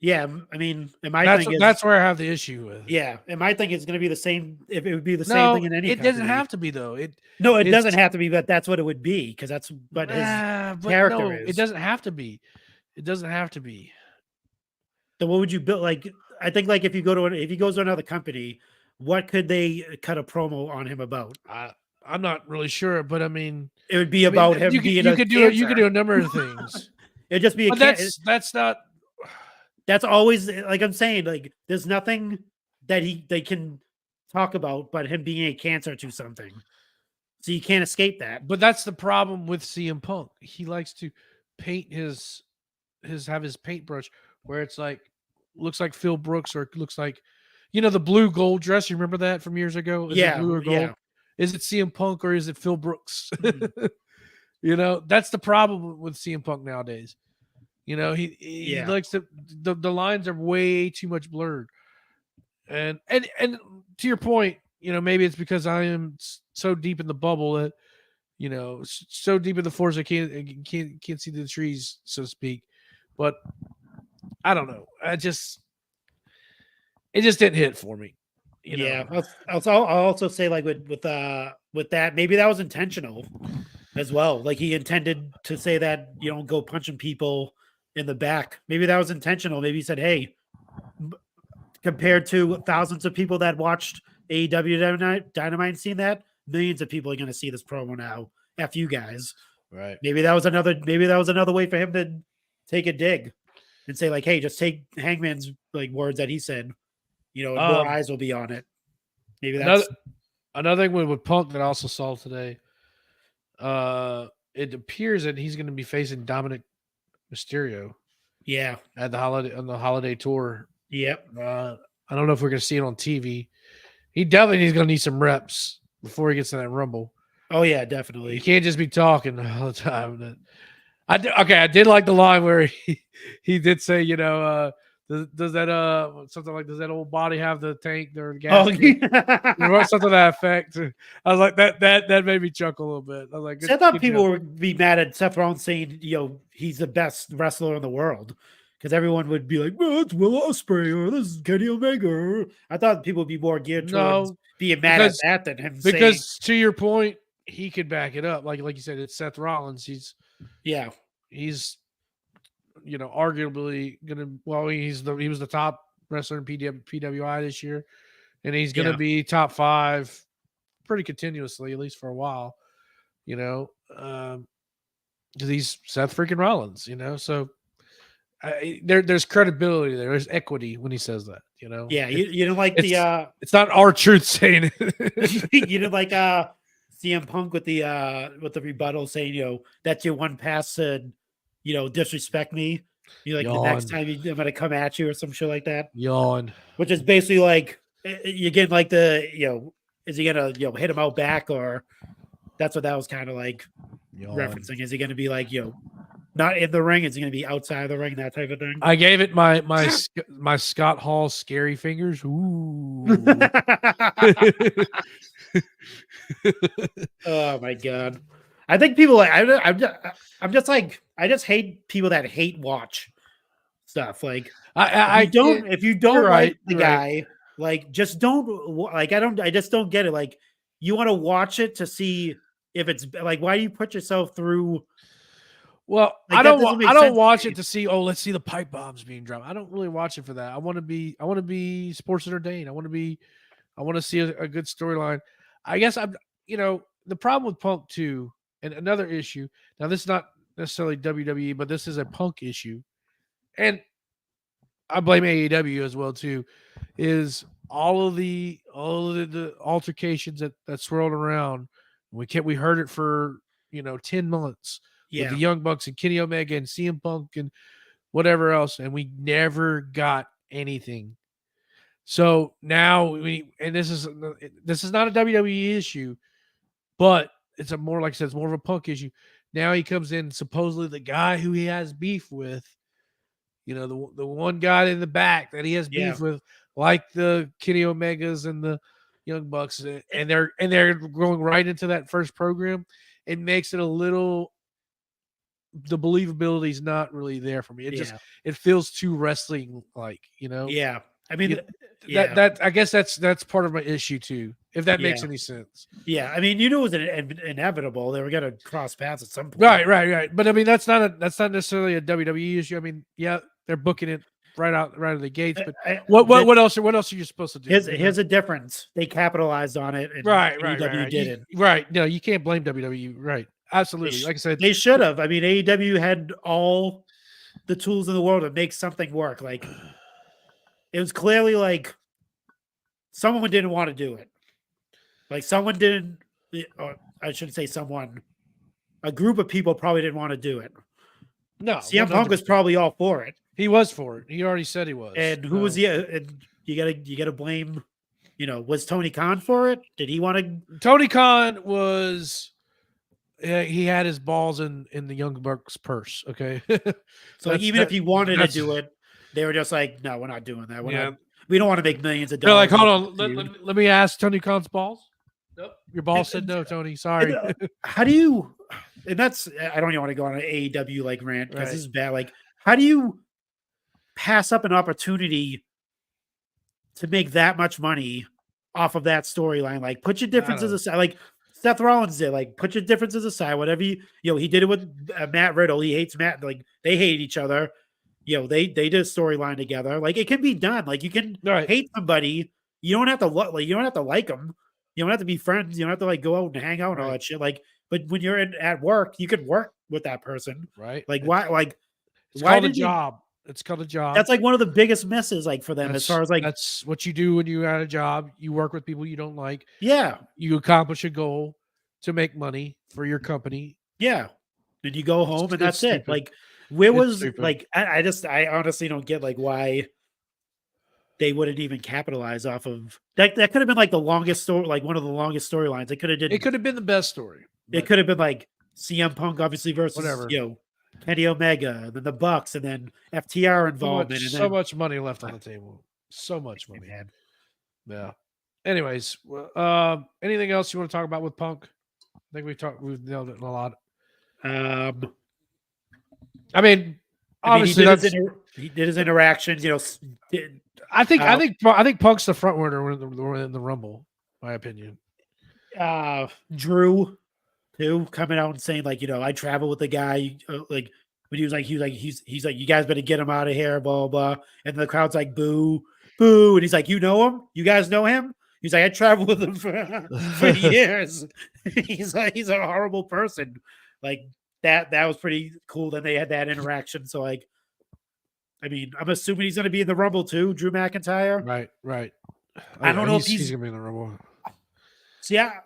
Yeah, I mean, that's where I have the issue with. Yeah, and my thing is going to be the same. If it would be the same thing in any, it doesn't have to be though. It doesn't have to be, but that's what it would be because that's what his character is. It doesn't have to be. It doesn't have to be. So what would you build? Like, I think like if he goes to another company, what could they cut a promo on him about? I'm not really sure, but I mean, it would be about him being you could do a number of things. It'd just be that's not. That's always, like I'm saying, like there's nothing that they can talk about but him being a cancer to something. So you can't escape that. But that's the problem with CM Punk. He likes to paint have his paintbrush where it's like looks like Phil Brooks or looks like the blue gold dress. You remember that from years ago? Is it blue or gold? Yeah. Is it CM Punk or is it Phil Brooks? Mm-hmm. That's the problem with CM Punk nowadays. He likes the lines are way too much blurred. And to your point, maybe it's because I am so deep in the bubble that, so deep in the forest I can't see the trees, so to speak. But I don't know. It just didn't hit for me. I'll also say like with that, maybe that was intentional as well. Like he intended to say that you don't go punching people in the back. Maybe that was intentional. Maybe he said, hey, compared to thousands of people that watched AEW Dynamite and seen that, millions of people are going to see this promo now. F you guys. Right. Maybe that was another way for him to take a dig and say like, hey, just take Hangman's like words that he said, more eyes will be on it. Maybe that's another thing with Punk that I also saw today. It appears that he's going to be facing Dominic Mysterio. Yeah. At the holiday tour. Yep. I don't know if we're going to see it on TV. He definitely is going to need some reps before he gets in that Rumble. Oh yeah, definitely. You can't just be talking all the time. I did like the line where he did say, does that old body have the tank or the gas? Something to that effect. I was like, that made me chuckle a little bit. I was like, I thought people would be mad at Seth Rollins saying, he's the best wrestler in the world. Because everyone would be like, well, it's Will Ospreay or this is Kenny Omega. I thought people would be more geared towards being mad at that than him saying. Because to your point, he could back it up. Like you said, it's Seth Rollins. He's arguably he was the top wrestler in PWI this year, and he's gonna be top 5 pretty continuously, at least for a while. Because he's Seth freaking Rollins. So there's credibility there. There's equity when he says that. Yeah, you don't like it's not our truth saying it. You didn't like CM Punk with the rebuttal saying that's your one pass and disrespect me. You like Yawn. The next time I'm gonna come at you or some shit like that. Yawn. Which is basically like you get like is he gonna hit him out back, or that's what that was kind of like referencing. Is he gonna be like not in the ring? Is he gonna be outside the ring? That type of thing. I gave it my Scott Hall scary fingers. Ooh. Oh my god. I think people I'm just like I just hate people that hate watch stuff. Like if you don't like the guy, like just don't like I just don't get it. Like you want to watch it to see if it's like why do you put yourself through Well, Like, I that don't. doesn't make I don't sense to watch me. it to see. Oh, let's see the pipe bombs being dropped. I don't really watch it for that. I want to be. I want to be sports entertained. I want to be. I want to see a good storyline. I guess I'm. The problem with Punk too, and another issue. Now, this is not necessarily WWE, but this is a Punk issue, and I blame AEW as well too. Is all of the altercations that swirled around. We heard it for 10 months with the Young Bucks and Kenny Omega and CM Punk and whatever else, and we never got anything. So now this is not a WWE issue, but it's a more, like I said, it's more of a Punk issue. Now he comes in, supposedly the guy who he has beef with, the one guy in the back that he has beef with, like the Kenny Omegas and the Young Bucks, and they're going right into that first program. It makes it a little, the believability is not really there for me. It feels too wrestling like, Yeah. I mean, that I guess that's part of my issue too, if that makes any sense. Yeah, I mean, it was inevitable. They were going to cross paths at some point. Right. But I mean, that's not necessarily a WWE issue. I mean, they're booking it right out of the gates. But what else? What else are you supposed to do? Here's a difference. They capitalized on it, and AEW didn't. Right. No, you can't blame WWE. Right. Absolutely. Like I said, they should have. I mean, AEW had all the tools in the world to make something work. Like, it was clearly like someone didn't want to do it. Like, someone didn't, or I shouldn't say someone, a group of people probably didn't want to do it. No, CM Punk was probably all for it. He was for it. He already said he was. And who was he? And you gotta blame. Was Tony Khan for it? Did he want to? Tony Khan was. He had his balls in the Young Bucks purse. Okay. So even if he wanted to do it, they were just like, no, we're not doing that. We don't want to make millions of dollars. They're like, hold on, let me ask Tony Khan's balls. Nope, your balls said no, Tony. Sorry. How do you? And that's, I don't even want to go on an AEW like rant because this is bad. Like, how do you pass up an opportunity to make that much money off of that storyline? Like, put your differences aside. Like Seth Rollins did. Like, put your differences aside. Whatever he did it with Matt Riddle. He hates Matt. Like, they hate each other. They did a storyline together. Like, it can be done. Like, you can hate somebody. You don't have to you don't have to like them. You don't have to be friends. You don't have to like go out and hang out and all that shit. Like, but when you're at work, you could work with that person. Right. Like, why? Like, it's why called a job. It's called a job. That's like one of the biggest misses, like, for them, as far as like, that's what you do when you're at a job. You work with people you don't like. Yeah. You accomplish a goal to make money for your company. Yeah. Then you go home and that's it. Like, where was like, I honestly don't get like why they wouldn't even capitalize off of that. That could have been like the longest story, like one of the longest storylines. It could have been the best story. It could have been like CM Punk obviously versus whatever, Kenny Omega, and then the Bucks, and then FTR involvement. So much money left on the table. So much money. Man. Yeah. Anyways, anything else you want to talk about with Punk? I think we've nailed it a lot. I mean, obviously he did his interactions. I think Punk's the front runner in the Rumble, my opinion. Drew, too, coming out and saying like, I travel with the guy, like when he's like, you guys better get him out of here, blah blah. And the crowd's like, boo, boo, and he's like, you know him? You guys know him? He's like, I traveled with him for years. He's a horrible person. Like that was pretty cool. Then they had that interaction. So like, I mean, I'm assuming he's going to be in the Rumble too, Drew McIntyre. Right. I don't know if he's going to be in the Rumble. So yeah,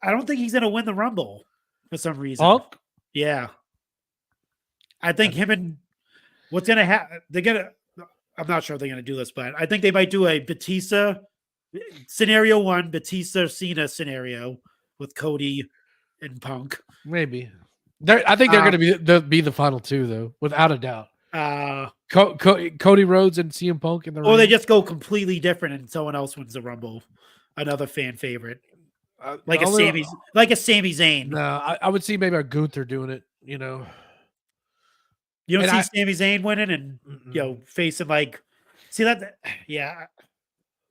I don't think he's going to win the Rumble for some reason. Punk? Yeah. I think him and what's going to happen, I'm not sure if they're going to do this, but I think they might do a Batista scenario 1, Batista Cena scenario with Cody and Punk. Maybe. I think they're going to be the final two, though, without a doubt. Cody Rhodes and CM Punk in the ring. They just go completely different and someone else wins the Rumble. Another fan favorite. Like a Sami Zayn. No, I would see maybe a Gunther doing it, You don't see Sami Zayn winning and facing like, see that? Yeah.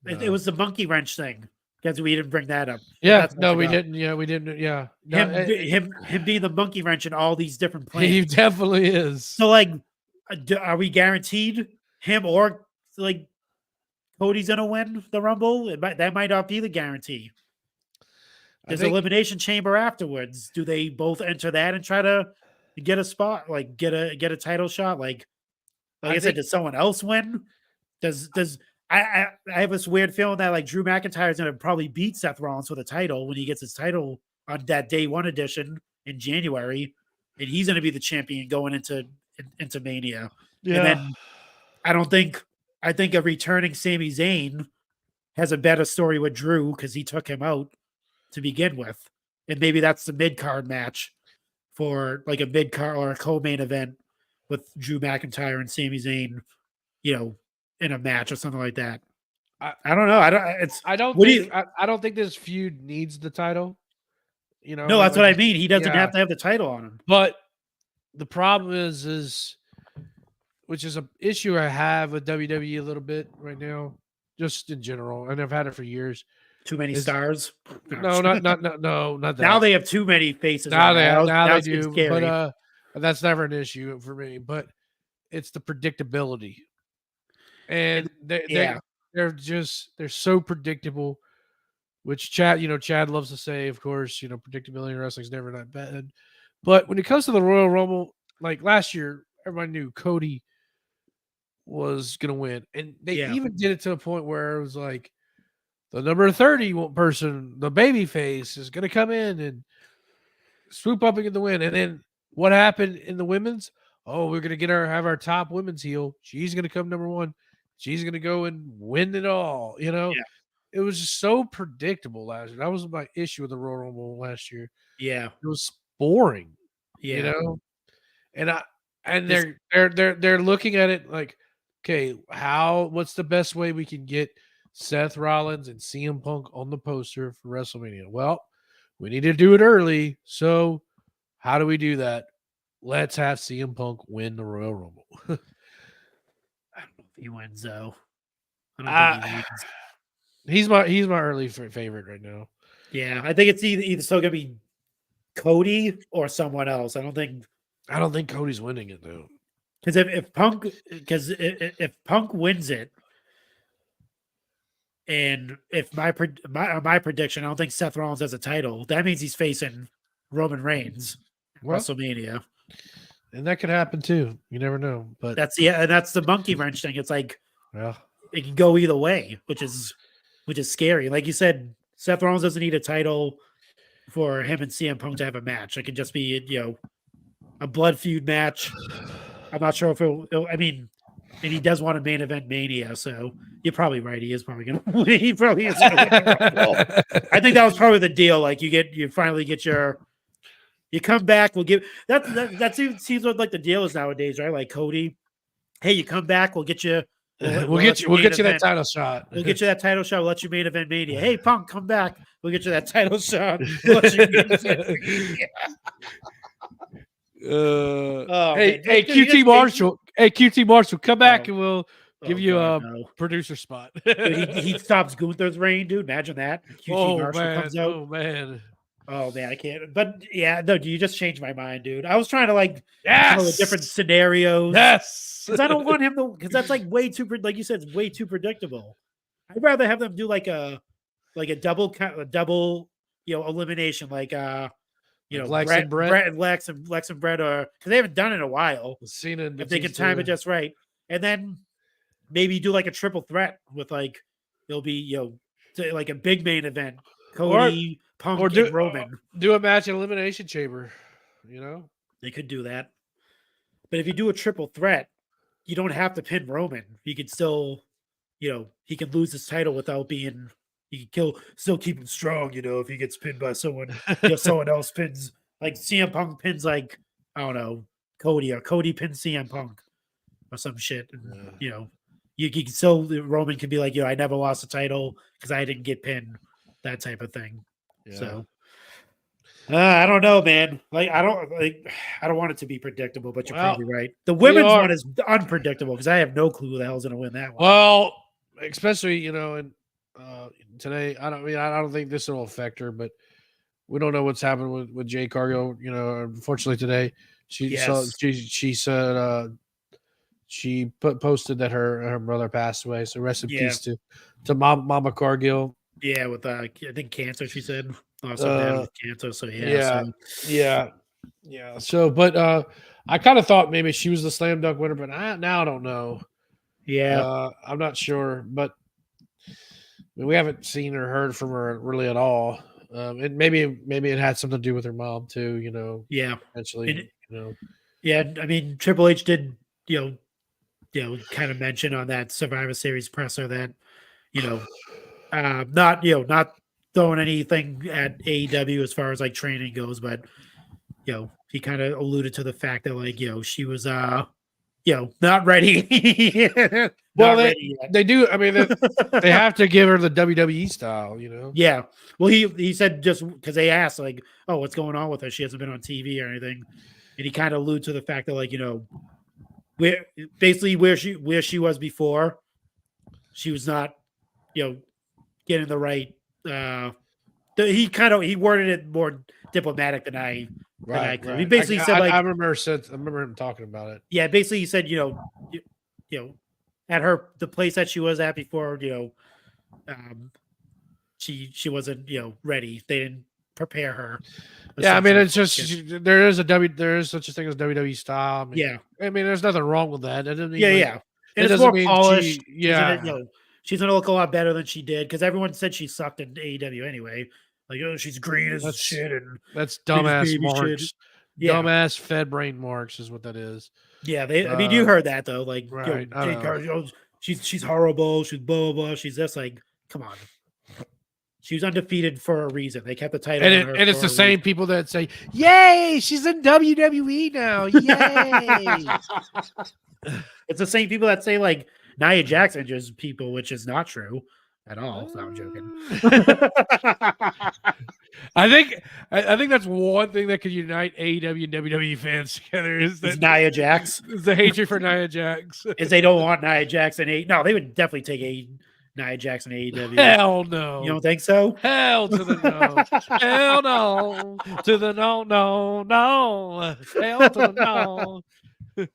No. It was the monkey wrench thing. Because we didn't bring that up. Yeah, That's what I no, we forgot. didn't. Yeah, we didn't. Yeah, no, Him being the monkey wrench in all these different plans. he definitely is. So, like, are we guaranteed him or like Cody's gonna win the Rumble? That might not be the guarantee. There's elimination chamber afterwards. Do they both enter that and try to get a spot, like get a title shot? Like I said, does someone else win? Does I have this weird feeling that like Drew McIntyre is gonna probably beat Seth Rollins for the title when he gets his title on that day one edition in January, and he's gonna be the champion going into Mania. Yeah. And then I think a returning Sami Zayn has a better story with Drew because he took him out to begin with. And maybe that's the mid-card match for like a mid-card or a co-main event with Drew McIntyre and Sami Zayn, in a match or something like that. I don't know. I don't think this feud needs the title. No, that's what I mean. He doesn't have to have the title on him. But the problem is which is an issue I have with WWE a little bit right now, just in general, and I've had it for years. Too many stars? No, not that. Now they have too many faces. Now they do, scary. but that's never an issue for me. But it's the predictability, and they're so predictable. Which Chad loves to say, of course, predictability in wrestling is never that bad. But when it comes to the Royal Rumble, like last year, everybody knew Cody was going to win. And they even did it to a point where it was like the number 30 person, the baby face, is going to come in and swoop up and get the win. And then what happened in the women's? Oh, we're going to have our top women's heel. She's going to come number one. She's going to go and win it all, Yeah. It was just so predictable last year. That was my issue with the Royal Rumble last year. Yeah. It was boring. Yeah. And they're looking at it like, okay, what's the best way we can get Seth Rollins and CM Punk on the poster for WrestleMania? Well, we need to do it early. So how do we do that? Let's have CM Punk win the Royal Rumble. I don't know if he wins though. I don't think he wins. He's my early favorite right now. Yeah, I think it's either still gonna be Cody or someone else. I don't think Cody's winning it though. Because if Punk wins it, and if my prediction, I don't think Seth Rollins has a title. That means he's facing Roman Reigns at WrestleMania, and that could happen too. You never know. But that's the monkey wrench thing. It's like it can go either way, which is scary. Like you said, Seth Rollins doesn't need a title for him and CM Punk to have a match. It could just be a blood feud match. I'm not sure if and he does want a main event Mania, so you're probably right. He is probably going to win. He probably is going to win. I think that was probably the deal. Like you finally get you come back. We'll give that seems like the deal is nowadays, right? Like Cody, hey, you come back. We'll get you. We'll get you that title shot. We'll get you that title shot. We'll let you main event Mania. Hey, Punk, come back. We'll get you that title shot. We'll let you main event Mania. Hey, QT Marshall. Hey, QT Marshall, come back and we'll give you a producer spot. Dude, he stops Gunther's reign, dude. Imagine that. QT Marshall comes out. Oh man, I can't. But yeah, no, you just changed my mind, dude. I was trying to come up with different scenarios. Yes, because I don't want him to. Because that's like way too, like you said, it's way too predictable. I'd rather have them do like a double elimination, like Lex Brett, and Brett. Brett and Lex and Brett are, because they haven't done it in a while. Cena and if they can time it just right, and then maybe do like a triple threat with it'll be like a big main event, Cody, Punk, and Roman. Do a match in Elimination Chamber. They could do that, but if you do a triple threat, you don't have to pin Roman. You could still, he can lose his title without being. He can still keep him strong, if he gets pinned by someone, someone else pins, like CM Punk pins, like, I don't know, Cody, or Cody pins CM Punk or some shit. And, you can still, Roman can be like, I never lost a title because I didn't get pinned, that type of thing. Yeah. So, I don't know, man. I don't want it to be predictable, but you're probably right. The women's one is unpredictable because I have no clue who the hell's going to win that one. Well, especially, and today. I don't think this will affect her, but we don't know what's happened with Jade Cargill. You know, unfortunately today she said she posted that her brother passed away. So rest in peace to Mama Cargill. Yeah, with I think cancer. She said lost her dad with cancer. So yeah. So, but I kind of thought maybe she was the slam dunk winner, but now I don't know. Yeah, I'm not sure, but we haven't seen or heard from her really at all. And maybe it had something to do with her mom too. You know. Yeah. Eventually, Yeah, I mean Triple H did kind of mention on that Survivor Series presser that not throwing anything at AEW as far as like training goes, but he kind of alluded to the fact that like she was not ready. They do. I mean, they have to give her the WWE style, Yeah. Well, he said just because they asked like, oh, what's going on with her? She hasn't been on TV or anything, and he kind of alluded to the fact that like where she was before, she was not getting the right. He worded it more diplomatic than I. Right. He basically said like I remember him talking about it. Yeah, basically he said at the place that she was at before she wasn't ready. They didn't prepare her. Yeah, I mean it's just there is such a thing as WWE style. I mean, yeah, I mean there's nothing wrong with that. It and it's more polished. Yeah, she's gonna look a lot better than she did because everyone said she sucked in AEW anyway. Like, she's green as shit, and that's dumbass marks. Shit. Yeah. Dumbass fed brain marks is what that is. Yeah, I mean, you heard that though. Like, right, she's horrible. She's blah blah blah. She's just like, come on. She was undefeated for a reason. They kept the title, and it's the same people that say, "Yay, she's in WWE now! Yay!" It's the same people that say like Nia Jax injures people, which is not true at all. So I'm joking. I think that's one thing that could unite AEW and WWE fans together is Nia Jax. Is the hatred for Nia Jax. Is they don't want Nia Jax and no, they would definitely take Nia Jax and AEW. Hell no. You don't think so? Hell to the no. Hell no. To the no. Hell to the no.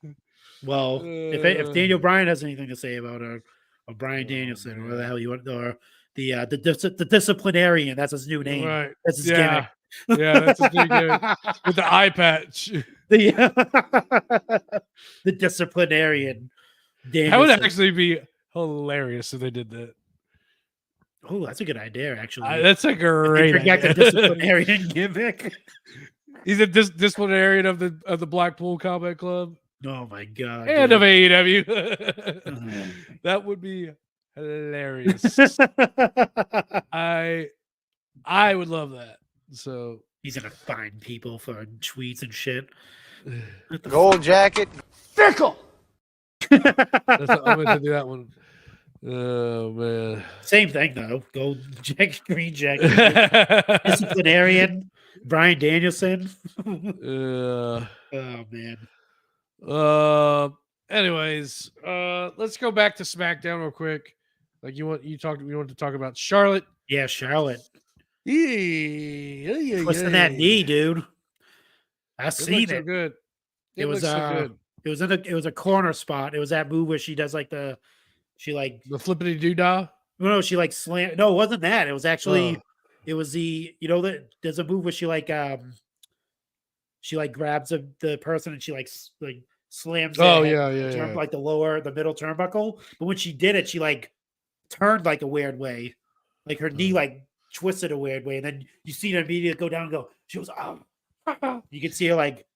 Well, if Daniel Bryan has anything to say about her, or Bryan Danielson, or whatever the hell you want, or the disciplinarian, that's his new name. Right. That's his gimmick. Yeah, that's his new gimmick. With the eye patch. The disciplinarian. Danielson. That would actually be hilarious if they did that. Oh, that's a good idea, actually. That's a great idea. The disciplinarian gimmick. He's a disciplinarian of the Blackpool Combat Club. Oh my god! And of AEW. That would be hilarious. I would love that. So he's gonna find people for tweets and shit. Gold jacket, fickle. I'm gonna do that one. Oh man! Same thing though. Gold jacket, green jacket, disciplinarian, Bryan Danielson. Oh man. Anyways, let's go back to SmackDown real quick. Like you want to talk about Charlotte. Yeah, Charlotte. Yeah. Twisting that knee, dude. I seen it. So good. It was so good. It was a corner spot. It was that move where she does like the flippity doo-dah. No, she like slam. No, it wasn't that. It was actually it was the there's a move where she grabs the person and she like slams. Like the middle turnbuckle. But when she did it, she like turned like a weird way, like her knee like twisted a weird way, and then you see her immediately go down and go. She was you can see her like,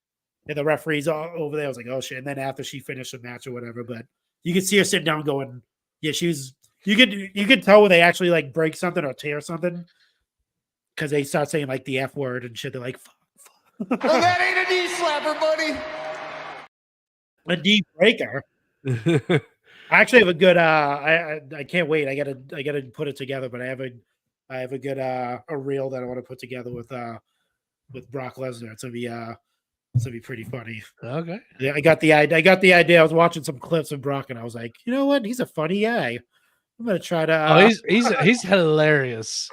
and the referee's over there. I was like, oh shit! And then after she finished the match or whatever, but you could see her sitting down going, yeah, she was. You could tell when they actually like break something or tear something because they start saying like the F word and shit. They're like, fuck. Well, that ain't a knee slapper, buddy. A knee breaker. I actually have a good. I can't wait. I gotta put it together. But I have a good a reel that I want to put together with Brock Lesnar. It's gonna be pretty funny. Okay. Yeah, I got the idea. I was watching some clips of Brock and I was like, you know what? He's a funny guy. I'm gonna try to. Oh, he's hilarious.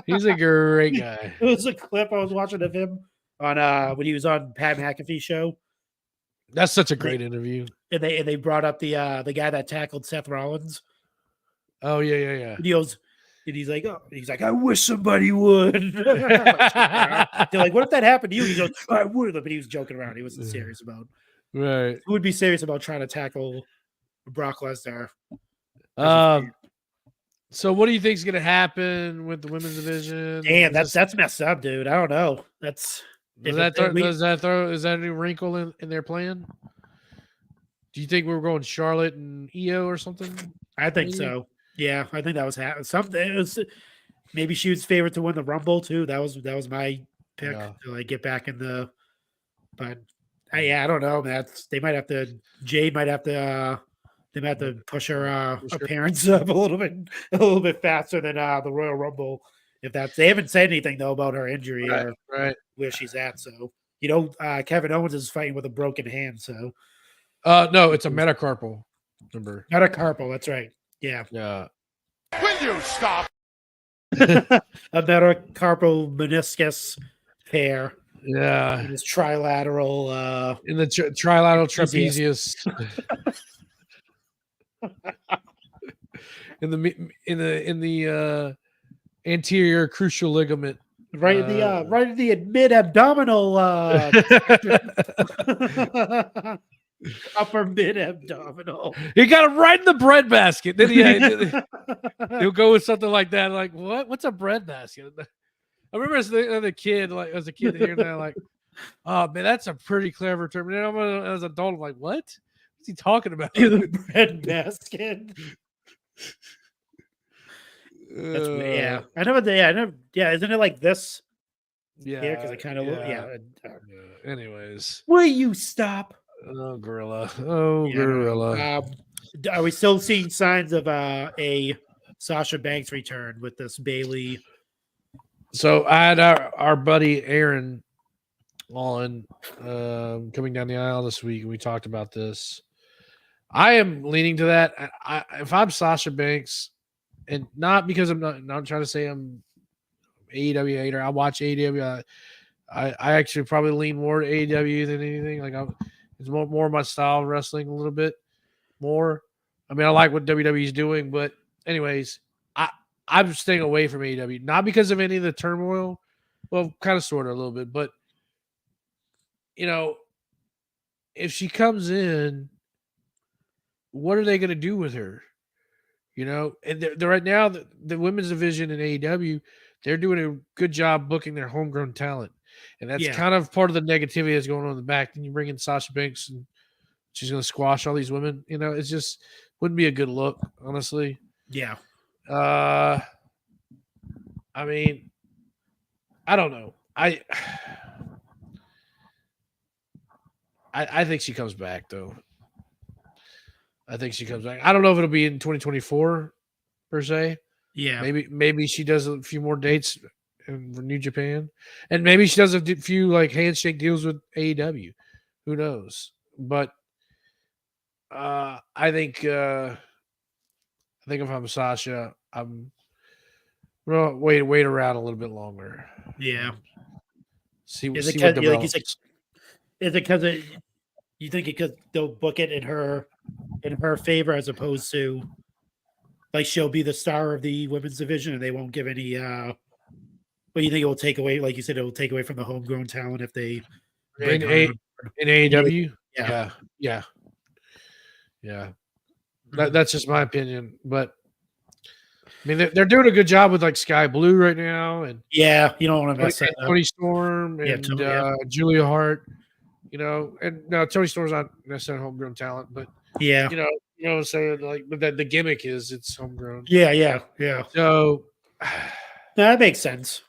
He's a great guy. It was a clip I was watching of him on when he was on Pat McAfee's show. That's such a great interview. And they brought up the guy that tackled Seth Rollins. Oh yeah. And he goes, and he's like, I wish somebody would. They're like, what if that happened to you? He goes, I would, but he was joking around. He wasn't serious about. Right. Who would be serious about trying to tackle Brock Lesnar? So what do you think is going to happen with the women's division? Damn, that's messed up, dude. I don't know. Is that any wrinkle in their plan? Do you think we were going Charlotte and Io or something? I think so. Yeah, I think that was something. It was maybe she was favorite to win the Rumble too. That was my pick to like get back in the. But I don't know. They might have to. Jade might have to. They might have to push her appearance up a little bit faster than the Royal Rumble. If they haven't said anything though about her injury or where she's at. So Kevin Owens is fighting with a broken hand. So no, it's a metacarpal. Remember, metacarpal. That's right. Yeah. Will you stop? A metacarpal meniscus tear. Yeah. In his trilateral. In the trilateral trapezius. in the anterior crucial ligament. Right in the mid abdominal. Upper mid abdominal. He got him right in the bread basket. Then he'll go with something like that. Like, what? What's a bread basket? I remember as a kid hearing that, like, oh man, that's a pretty clever term. And then as an adult, I'm like, what? What's he talking about? The bread basket. That's yeah. I never. Yeah, isn't it like this? Yeah, because I kind of Anyways, will you stop? Oh, gorilla! Oh, gorilla! Are we still seeing signs of a Sasha Banks return with this Bailey? So I had our buddy Aaron on coming down the aisle this week, and we talked about this. I am leaning to that. If I'm Sasha Banks, and not because I'm not trying to say I'm AEW hater. I watch AEW. I actually probably lean more to AEW than anything. Like it's more my style of wrestling a little bit more. I mean, I like what WWE is doing, but anyways, I'm staying away from AEW, not because of any of the turmoil. Well, kind of, sort of, a little bit, but if she comes in, what are they going to do with her? And they're right now the women's division in AEW, they're doing a good job booking their homegrown talent. And that's kind of part of the negativity that's going on in the back. Then you bring in Sasha Banks and she's going to squash all these women. It's just wouldn't be a good look, honestly. Yeah. I mean, I don't know. I think she comes back, though. I think she comes back. I don't know if it'll be in 2024 per se. Yeah. Maybe she does a few more dates in New Japan, and maybe she does a few like handshake deals with AEW. Who knows? But I think if I'm Sasha, I'm gonna wait around a little bit longer. Yeah. See what develops. Is it because you think because they'll book it in her favor as opposed to like she'll be the star of the women's division and they won't give any but you think it will take away, like you said, it will take away from the homegrown talent if they bring in AEW? Yeah. That's just my opinion. But I mean, they're doing a good job with like Sky Blue right now, and you don't want to mess that up. Tony Storm and Julia Hart. And no, Tony Storm's not necessarily homegrown talent, but you know what I'm saying? Like, but the gimmick is it's homegrown. Yeah. So that makes sense.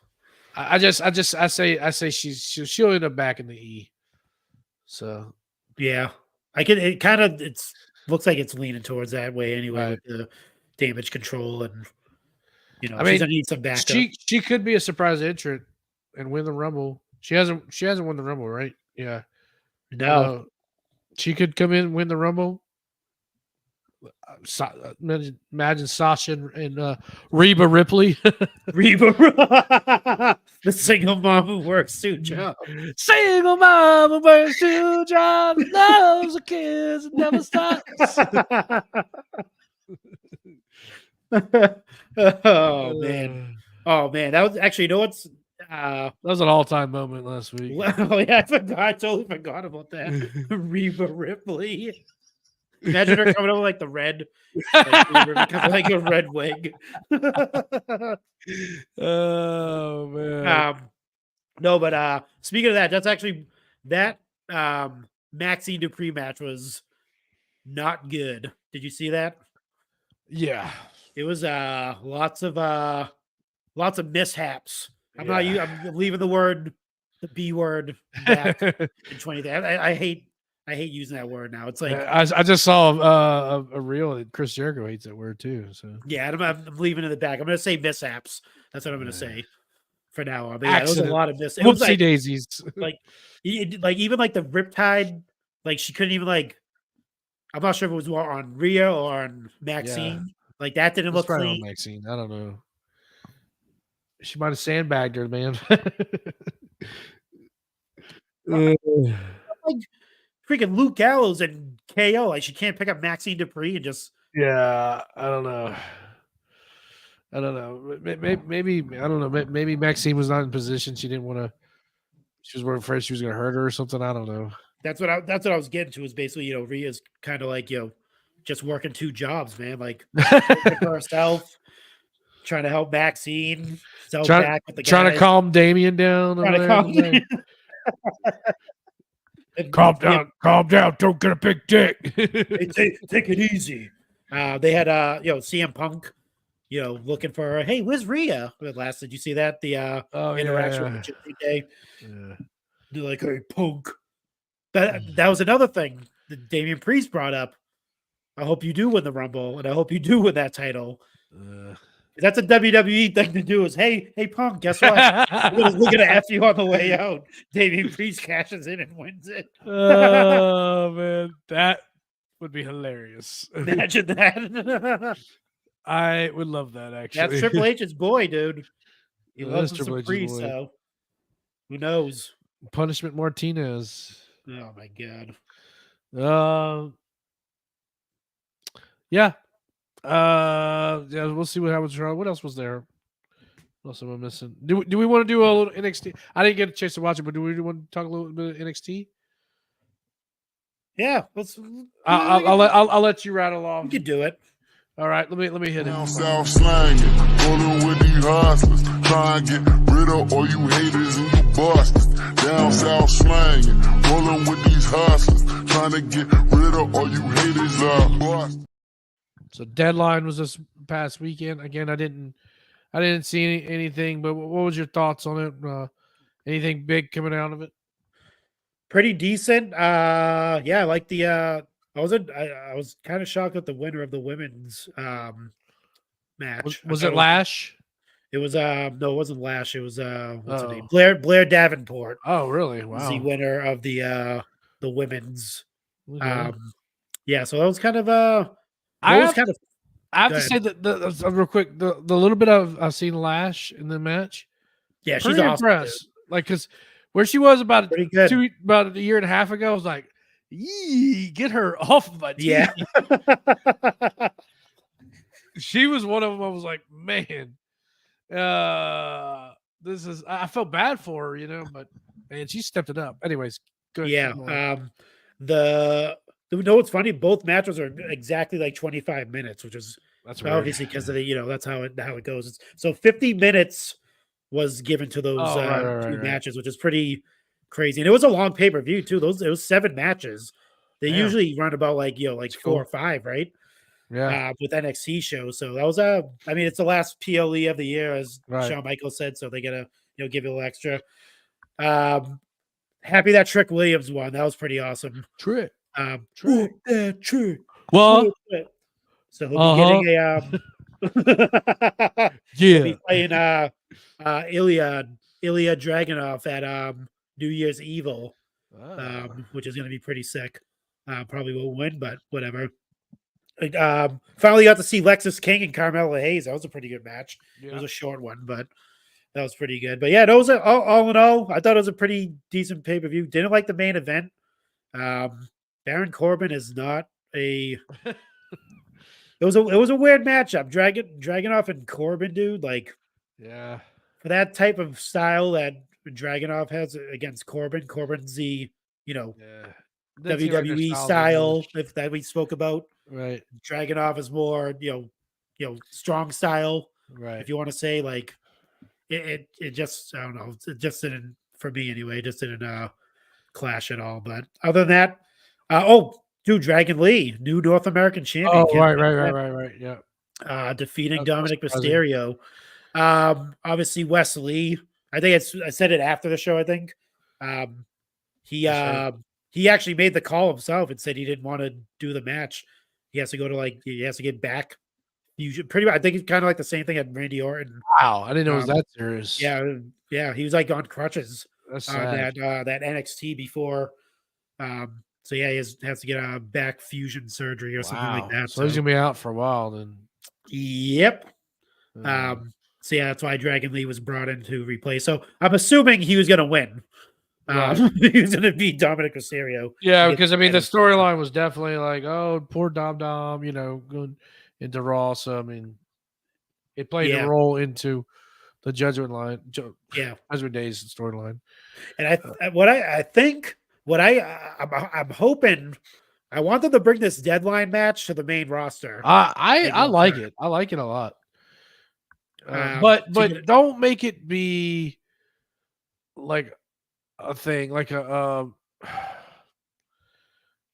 I say she'll end up back in the E. So yeah, it looks like it's leaning towards that way anyway, right. With the damage control and I mean, she's gonna need some backup. She could be a surprise entrant and win the Rumble. She hasn't won the Rumble, right? Yeah. No. She could come in and win the Rumble. Imagine Sasha and Reba Ripley. Reba, the single mom who works 2 jobs. Single mom who works 2 jobs, loves the kids, and never stops. Oh man, that was actually, you know what's that was an all-time moment last week. Oh yeah, I totally forgot about that. Reba Ripley. Imagine her coming over like the red, like a red wig. Oh man. No, but speaking of that, that's actually that Maxine Dupree match was not good. Did you see that? Yeah. It was lots of mishaps. I'm leaving the B word back in 20. I hate using that word now. It's like I just saw a reel that Chris Jericho hates that word too. So yeah, I'm leaving it in the back. I'm gonna say mishaps. That's what I'm gonna say for now on. But yeah, it was a lot of mishaps. Whoopsie daisies. Like even like the Riptide, like she couldn't even like. I'm not sure if it was on Rhea or on Maxine. Yeah. Like that didn't look clean. On Maxine, I don't know. She might have sandbagged her, man. Like freaking Luke Gallows and KO. Like she can't pick up Maxine Dupree and just. Yeah, I don't know. Maybe I don't know. Maybe Maxine was not in position. She didn't want to. She was afraid she was going to hurt her or something. I don't know. That's what I was getting to. Is basically Rhea's kind of like just working 2 jobs, man. Like for herself, trying to help Maxine, back with the trying to calm Damian down. Calm down. Don't get a big dick. Hey, take it easy. They had CM Punk, looking for her. Hey, where's Rhea? Last, did you see that? The interaction with Jimmy Day. Yeah. They're like, hey, Punk. That was another thing that Damian Priest brought up. I hope you do win the Rumble, and I hope you do win that title. That's a WWE thing to do. Is hey Punk, guess what? We're gonna F you on the way out. Damian Priest cashes in and wins it. Oh man, that would be hilarious. Imagine that. I would love that. Actually, that's Triple H's boy, dude. He loves some Priest, so who knows? Punishment Martinez. Oh my god. Yeah. Yeah, we'll see what happens. What else was there? What else am I missing? Do we want to do a little NXT? I didn't get a chance to watch it, but do we want to talk a little bit of NXT? Yeah, let's. I'll let you rattle off. You can do it. All right, let me hit it. Down south slanging, rolling with these hustlers, trying to get rid of all you haters and you busters. Down south slanging, rolling with these hustlers, trying to get rid of all you haters busters. So Deadline was this past weekend. Again, I didn't see anything, but what was your thoughts on it? Anything big coming out of it? Pretty decent. Yeah, I like the I was kind of shocked at the winner of the women's match. Was it Lash? It was no, it wasn't Lash. It was what's her name? Blair Davenport. Oh, really? Wow. Was the winner of the women's. Okay. Yeah, so that was kind of I have to say that real quick, the little bit I've seen Lash in the match. Yeah, she's awesome. Impressed. Like, because where she was about a year and a half ago, I was like, yee, get her off of my team. Yeah. She was one of them. I was like, man, this is. I felt bad for her, but man, she stepped it up. Anyways, good. Yeah. You know what's funny? Both matches are exactly like 25 minutes, which is obviously because of the that's how it goes. So 50 minutes was given to those two matches, which is pretty crazy. And it was a long pay-per-view too. It was 7 matches. They usually run about like 4 or 5, right? Yeah. With NXT shows. So that was it's the last PLE of the year, as Shawn Michaels said. So they gotta give it a little extra. Happy that Trick Williams won. That was pretty awesome. Trick. Trick. Well, so he'll be getting he'll be playing Ilya Dragunov at New Year's Evil, which is going to be pretty sick. Probably won't win, but whatever. Finally got to see Lexus King and Carmelo Hayes. That was a pretty good match. Yeah. It was a short one, but that was pretty good. But yeah, those are all in all, I thought it was a pretty decent pay-per-view. Didn't like the main event. Baron Corbin is not a it was a weird matchup. Dragunov and Corbin, dude, like Yeah. for that type of style that Dragunov has against Corbin. Corbin's the, Yeah. WWE style if that we spoke about. Right. Dragunov is more, strong style. Right. If you want to say, like, it just, I don't know, it just didn't, for me anyway, it just didn't clash at all. But other than that, Dragon Lee, new North American champion. Oh, right. Yeah. Defeating That's Dominic surprising. Mysterio. Obviously Wes Lee. I think I said it after the show. I think he actually made the call himself and said he didn't want to do the match. He has to go to he has to get back. Pretty much, I think it's kind of like the same thing at Randy Orton. Wow, I didn't know it was that serious. Yeah, he was like on crutches That's on sad. that NXT before. So yeah, he has to get a back fusion surgery or something like that. So he's gonna be out for a while then. Yep. So yeah, that's why Dragon Lee was brought in to replace. So I'm assuming he was going to win. He was going to beat Dominic Mysterio. Yeah, because I mean the storyline was definitely like, oh, poor Dom, going into Raw. So I mean, it played a role into the Judgment line. Judgment Day's storyline. And I'm hoping. I want them to bring this deadline match to the main roster. I like it. I like it a lot. But don't make it be like a thing, like a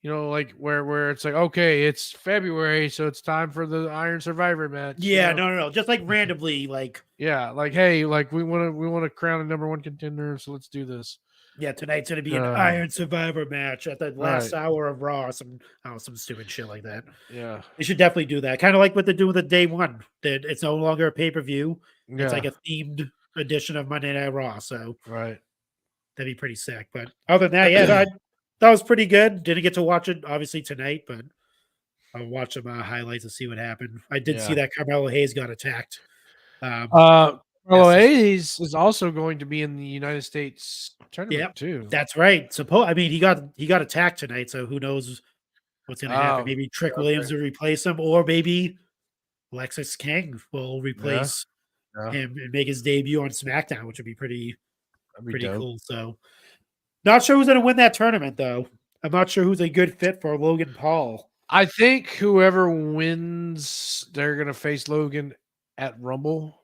like where it's like, okay, it's February, so it's time for the Iron Survivor match. Yeah, no, just like randomly, like hey, like we want to crown a number one contender, so let's do this. Yeah, tonight's gonna be an Iron Survivor match at the last hour of Raw. Some stupid shit like that. Yeah, they should definitely do that. Kind of like what they're doing with the day one. That it's no longer a pay-per-view. It's like a themed edition of Monday Night Raw. So that'd be pretty sick. But other than that, that was pretty good. Didn't get to watch it obviously tonight, but I'll watch some highlights and see what happened. I did see that Carmelo Hayes got attacked. Carmelo Hayes is also going to be in the United States tournament too. That's right. He got attacked tonight, so who knows what's going to happen? Maybe Trick Williams will replace him, or maybe Lexus King will replace him and make his debut on SmackDown, which would be pretty cool. So, not sure who's going to win that tournament, though. I'm not sure who's a good fit for Logan Paul. I think whoever wins, they're going to face Logan at Rumble.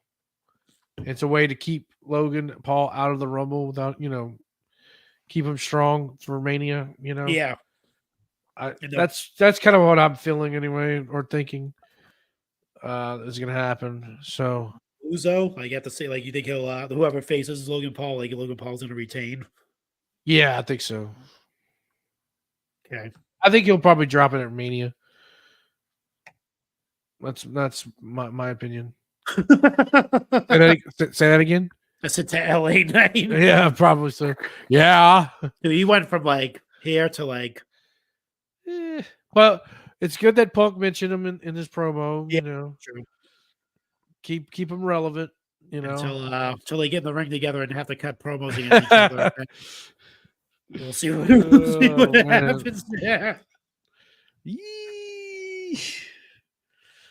It's a way to keep Logan Paul out of the Rumble without, keep him strong for Mania, Yeah. That's kind of what I'm feeling anyway, or thinking is going to happen. So Uzo, I have to say, like, you think he'll whoever faces Logan Paul, like Logan Paul's going to retain? Yeah, I think so. Okay. I think he'll probably drop it at Mania. That's my opinion. Say that again. I said to LA Knight. Yeah, probably so. Yeah. Dude, he went from like here to like. Well, it's good that Punk mentioned him in his promo. Yeah, true. Keep him relevant. Until they get in the ring together and have to cut promos against each other. We'll see what happens there.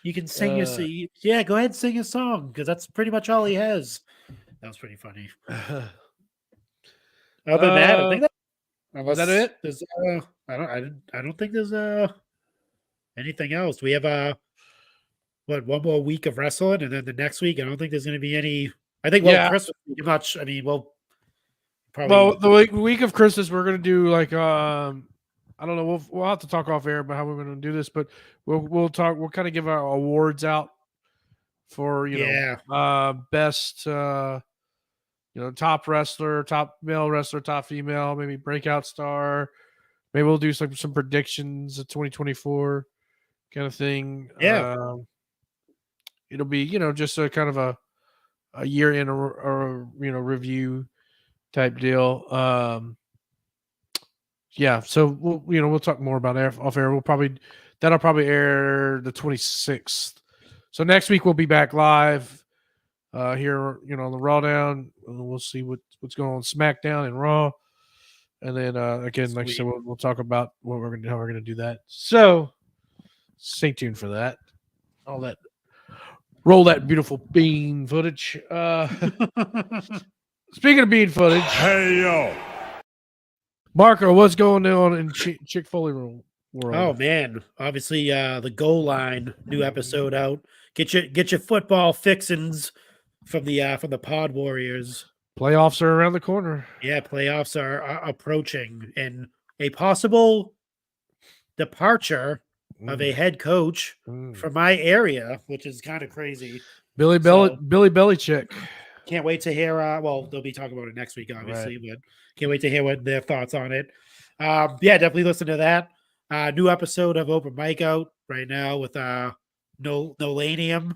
You can sing your song. Yeah, go ahead and sing a song because that's pretty much all he has. That was pretty funny. Other than that, I think is that it? There's, I don't think there's anything else. We have one more week of wrestling, and then the next week I don't think there's going to be any. I think Christmas week, I'm not. I mean, probably. Well, the week of Christmas we're going to do like I don't know. We'll have to talk off air about how we're going to do this, but we'll talk. We'll kind of give our awards out for best top wrestler, top male wrestler, top female, maybe breakout star. Maybe we'll do some predictions of 2024 kind of thing. Yeah, it'll be just a kind of a year in or review type deal. Yeah, so we'll talk more about off air. We'll probably That'll probably air the 26th. So next week we'll be back live here, on the RAWDOWN. We'll see what's going on SmackDown and Raw. And then again, like I said, we'll talk about how we're gonna do that. So stay tuned for that. All that, roll that beautiful bean footage. Speaking of bean footage, Hey, yo. Marco, what's going on in Chick Foley world? Oh man, obviously the Goal Line new episode out. Get your football fixins from the Pod Warriors. Playoffs are around the corner. Yeah, playoffs are approaching, and a possible departure of a head coach from my area, which is kind of crazy. Billy Belichick. Can't wait to hear. Well, they'll be talking about it next week, obviously, but can't wait to hear what their thoughts on it. Yeah, definitely listen to that. New episode of Open Mic out right now with Nolanium,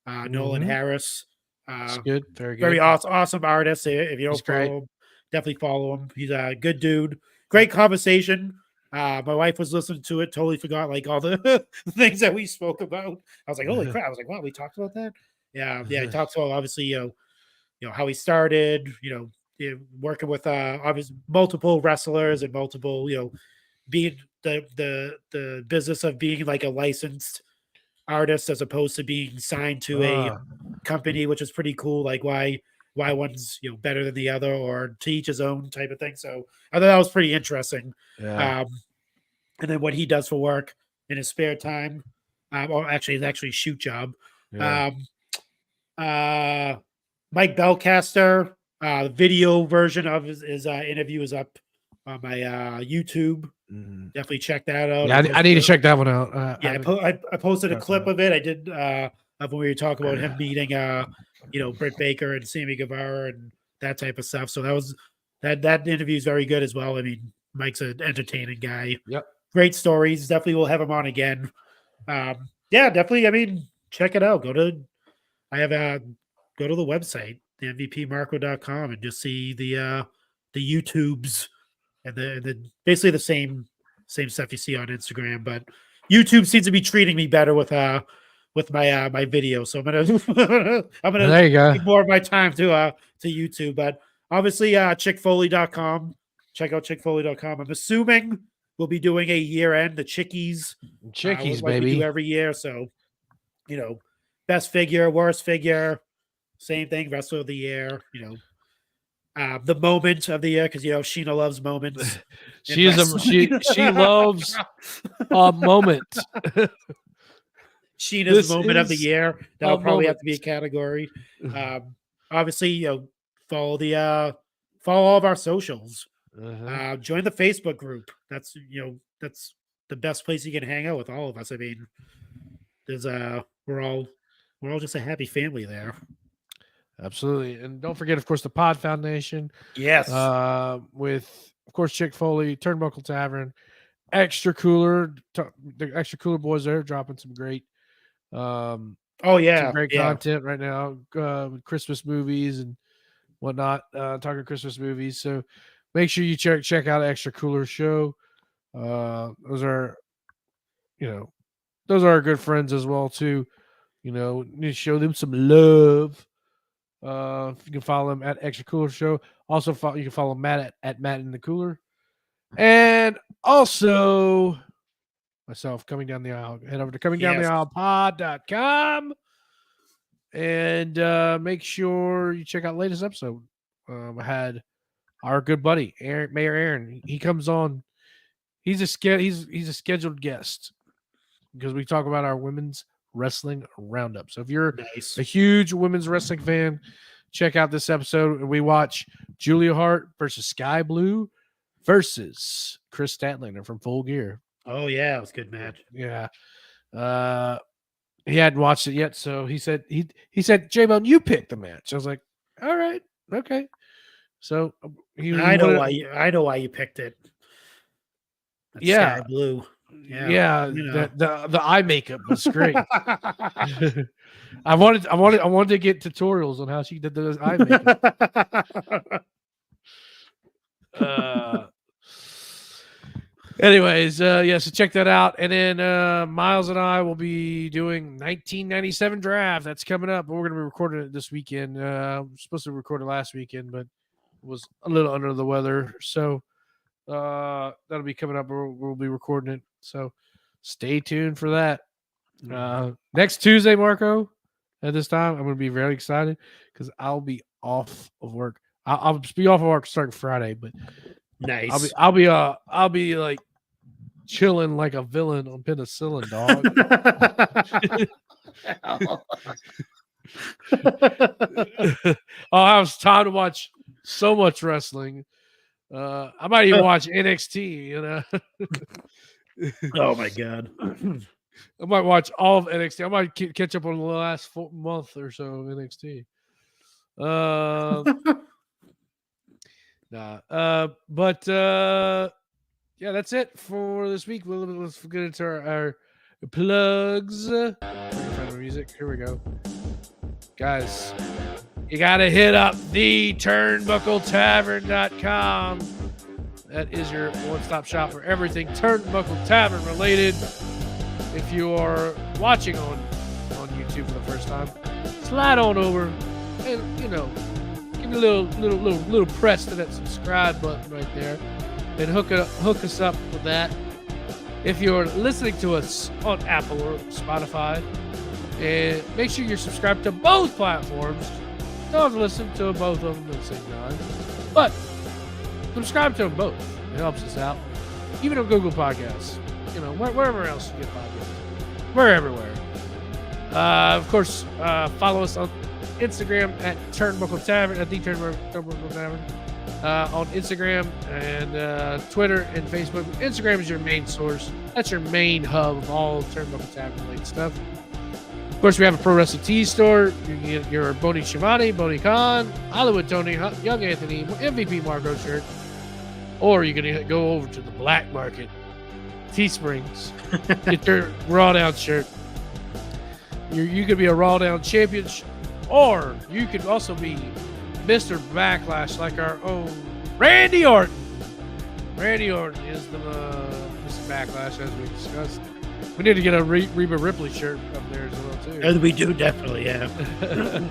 Nolan Harris. That's good. Very good. Very awesome artist. If you don't follow him, definitely follow him. He's a good dude. Great conversation. My wife was listening to it. Totally forgot like all the things that we spoke about. I was like, holy crap! I was like, wow, we talked about that. Yeah. He talks about obviously, how he started. Working with obviously multiple wrestlers and multiple, being the business of being like a licensed artist as opposed to being signed to a company, which is pretty cool. Like why one's better than the other, or to each his own type of thing. So I thought that was pretty interesting. Yeah. And then what he does for work in his spare time, or actually it's actually a shoot job. Yeah. Mike Belcaster, video version of his interview is up on my YouTube. Definitely check that out. Yeah, I need to check that one out. I posted a clip of it. I did of when we were talking about him meeting Britt Baker and Sammy Guevara and that type of stuff. So that interview is very good as well. I mean, Mike's an entertaining guy. Yep. Great stories. Definitely we'll have him on again. Yeah, definitely. I mean, check it out. Go to the website, the MVPmarco.com, and just see the YouTubes and the basically the same stuff you see on Instagram. But YouTube seems to be treating me better with my my video. So I'm gonna there you go. give more of my time to YouTube. But obviously chickfoley.com. Check out chickfoley.com. I'm assuming we'll be doing a year end, the Chickies. Chickies, like baby. we do every year. So, best figure, worst figure, same thing, wrestler of the year, the moment of the year, because Sheena loves moments. she loves a moment. Sheena's moment of the year. That'll probably have to be a category. Obviously, follow all of our socials. Join the Facebook group. That's the best place you can hang out with all of us. I mean, there's we're all just a happy family there. Absolutely. And don't forget, of course, the Pod Foundation. Yes. With, of course, Chick Foley, Turnbuckle Tavern, Extra Cooler. The Extra Cooler boys there dropping some great some great content right now with Christmas movies and whatnot, talking Christmas movies. So make sure you check out Extra Cooler show. Those are our good friends as well too. Need to show them some love. You can follow them at Extra Cooler Show. Also, you can follow Matt at Matt in the Cooler. And also myself, Coming Down the Aisle. Head over to comingdowntheaislepod.com and make sure you check out the latest episode. I had our good buddy Mayor Aaron. He comes on. He's a scheduled guest because we talk about our women's wrestling roundup. So if you're a huge women's wrestling fan, check out this episode. We watch Julia Hart versus Sky Blue versus Chris Statlander from Full Gear. Oh yeah, it was a good match. Yeah. He hadn't watched it yet, so he said J-Bone, you picked the match. I was like, all right, okay. So I know why you picked it. That's Sky Blue. Yeah, the eye makeup was great. I wanted to get tutorials on how she did the eye makeup. Anyways, yeah, so check that out. And then Miles and I will be doing 1997 draft. That's coming up. But we're going to be recording it this weekend. We're supposed to record it last weekend, but was a little under the weather. So that'll be coming up. We'll be recording it. So stay tuned for that. Next Tuesday, Marco, at this time, I'm going to be very excited because I'll be off of work. I'll be off of work starting Friday, but nice. I'll be like chilling like a villain on penicillin, dog. I'll have time to watch so much wrestling. I might even watch NXT, you know. Oh my god. I might watch all of NXT. I might catch up on the last month or so of NXT. Yeah, that's it for this week. Let's get into our plugs. Find the music. Here we go. Guys, you got to hit up the Turnbuckletavern.com. That is your one-stop shop for everything Turnbuckle Tavern related. If you are watching on YouTube for the first time, slide on over and, you know, give me a little press to that subscribe button right there and hook us up with that. If you're listening to us on Apple or Spotify, and make sure you're subscribed to both platforms. Don't have to listen to both of them at the same time, but subscribe to them both. It helps us out. Even on Google Podcasts, you know, wherever else you get podcasts, we're everywhere. Of course, follow us on Instagram at Turnbuckle Tavern, at the Turnbuckle Tavern, on Instagram and Twitter and Facebook. Instagram is your main source. That's your main hub of all Turnbuckle Tavern related stuff. Of course, we have a Pro Wrestling Tees store. You can get your Boney Shivani, Boney Khan, Hollywood Tony, Young Anthony, MVP Marco shirt. Or you can go over to the black market, Teesprings, get your RAWDOWN shirt. You could be a RAWDOWN champion, or you could also be Mr. Backlash, like our own Randy Orton. Randy Orton is the Mr. Backlash, as we discussed. We need to get a Reba Ripley shirt up there as well, too. And we do definitely, yeah.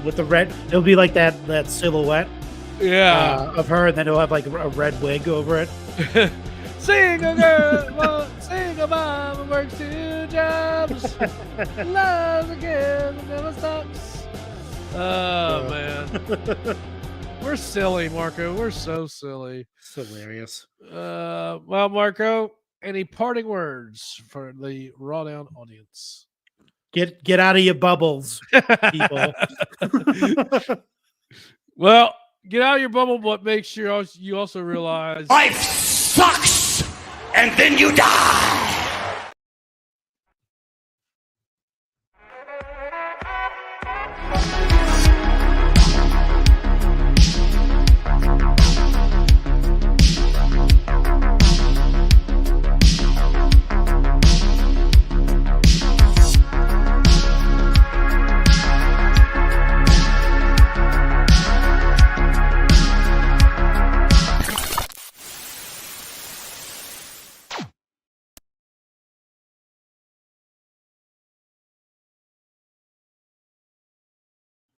With the red, it'll be like that silhouette. Yeah, of her, and then it'll have like a red wig over it. Sing a girl, sing a mom, works 2 jobs, loves again, never stops. Oh man, we're silly, Marco. We're so silly. It's hilarious. Well, Marco, any parting words for the RAWDOWN audience? Get out of your bubbles, people. Well, get out of your bubble, but make sure you also realize Life sucks, and then you die.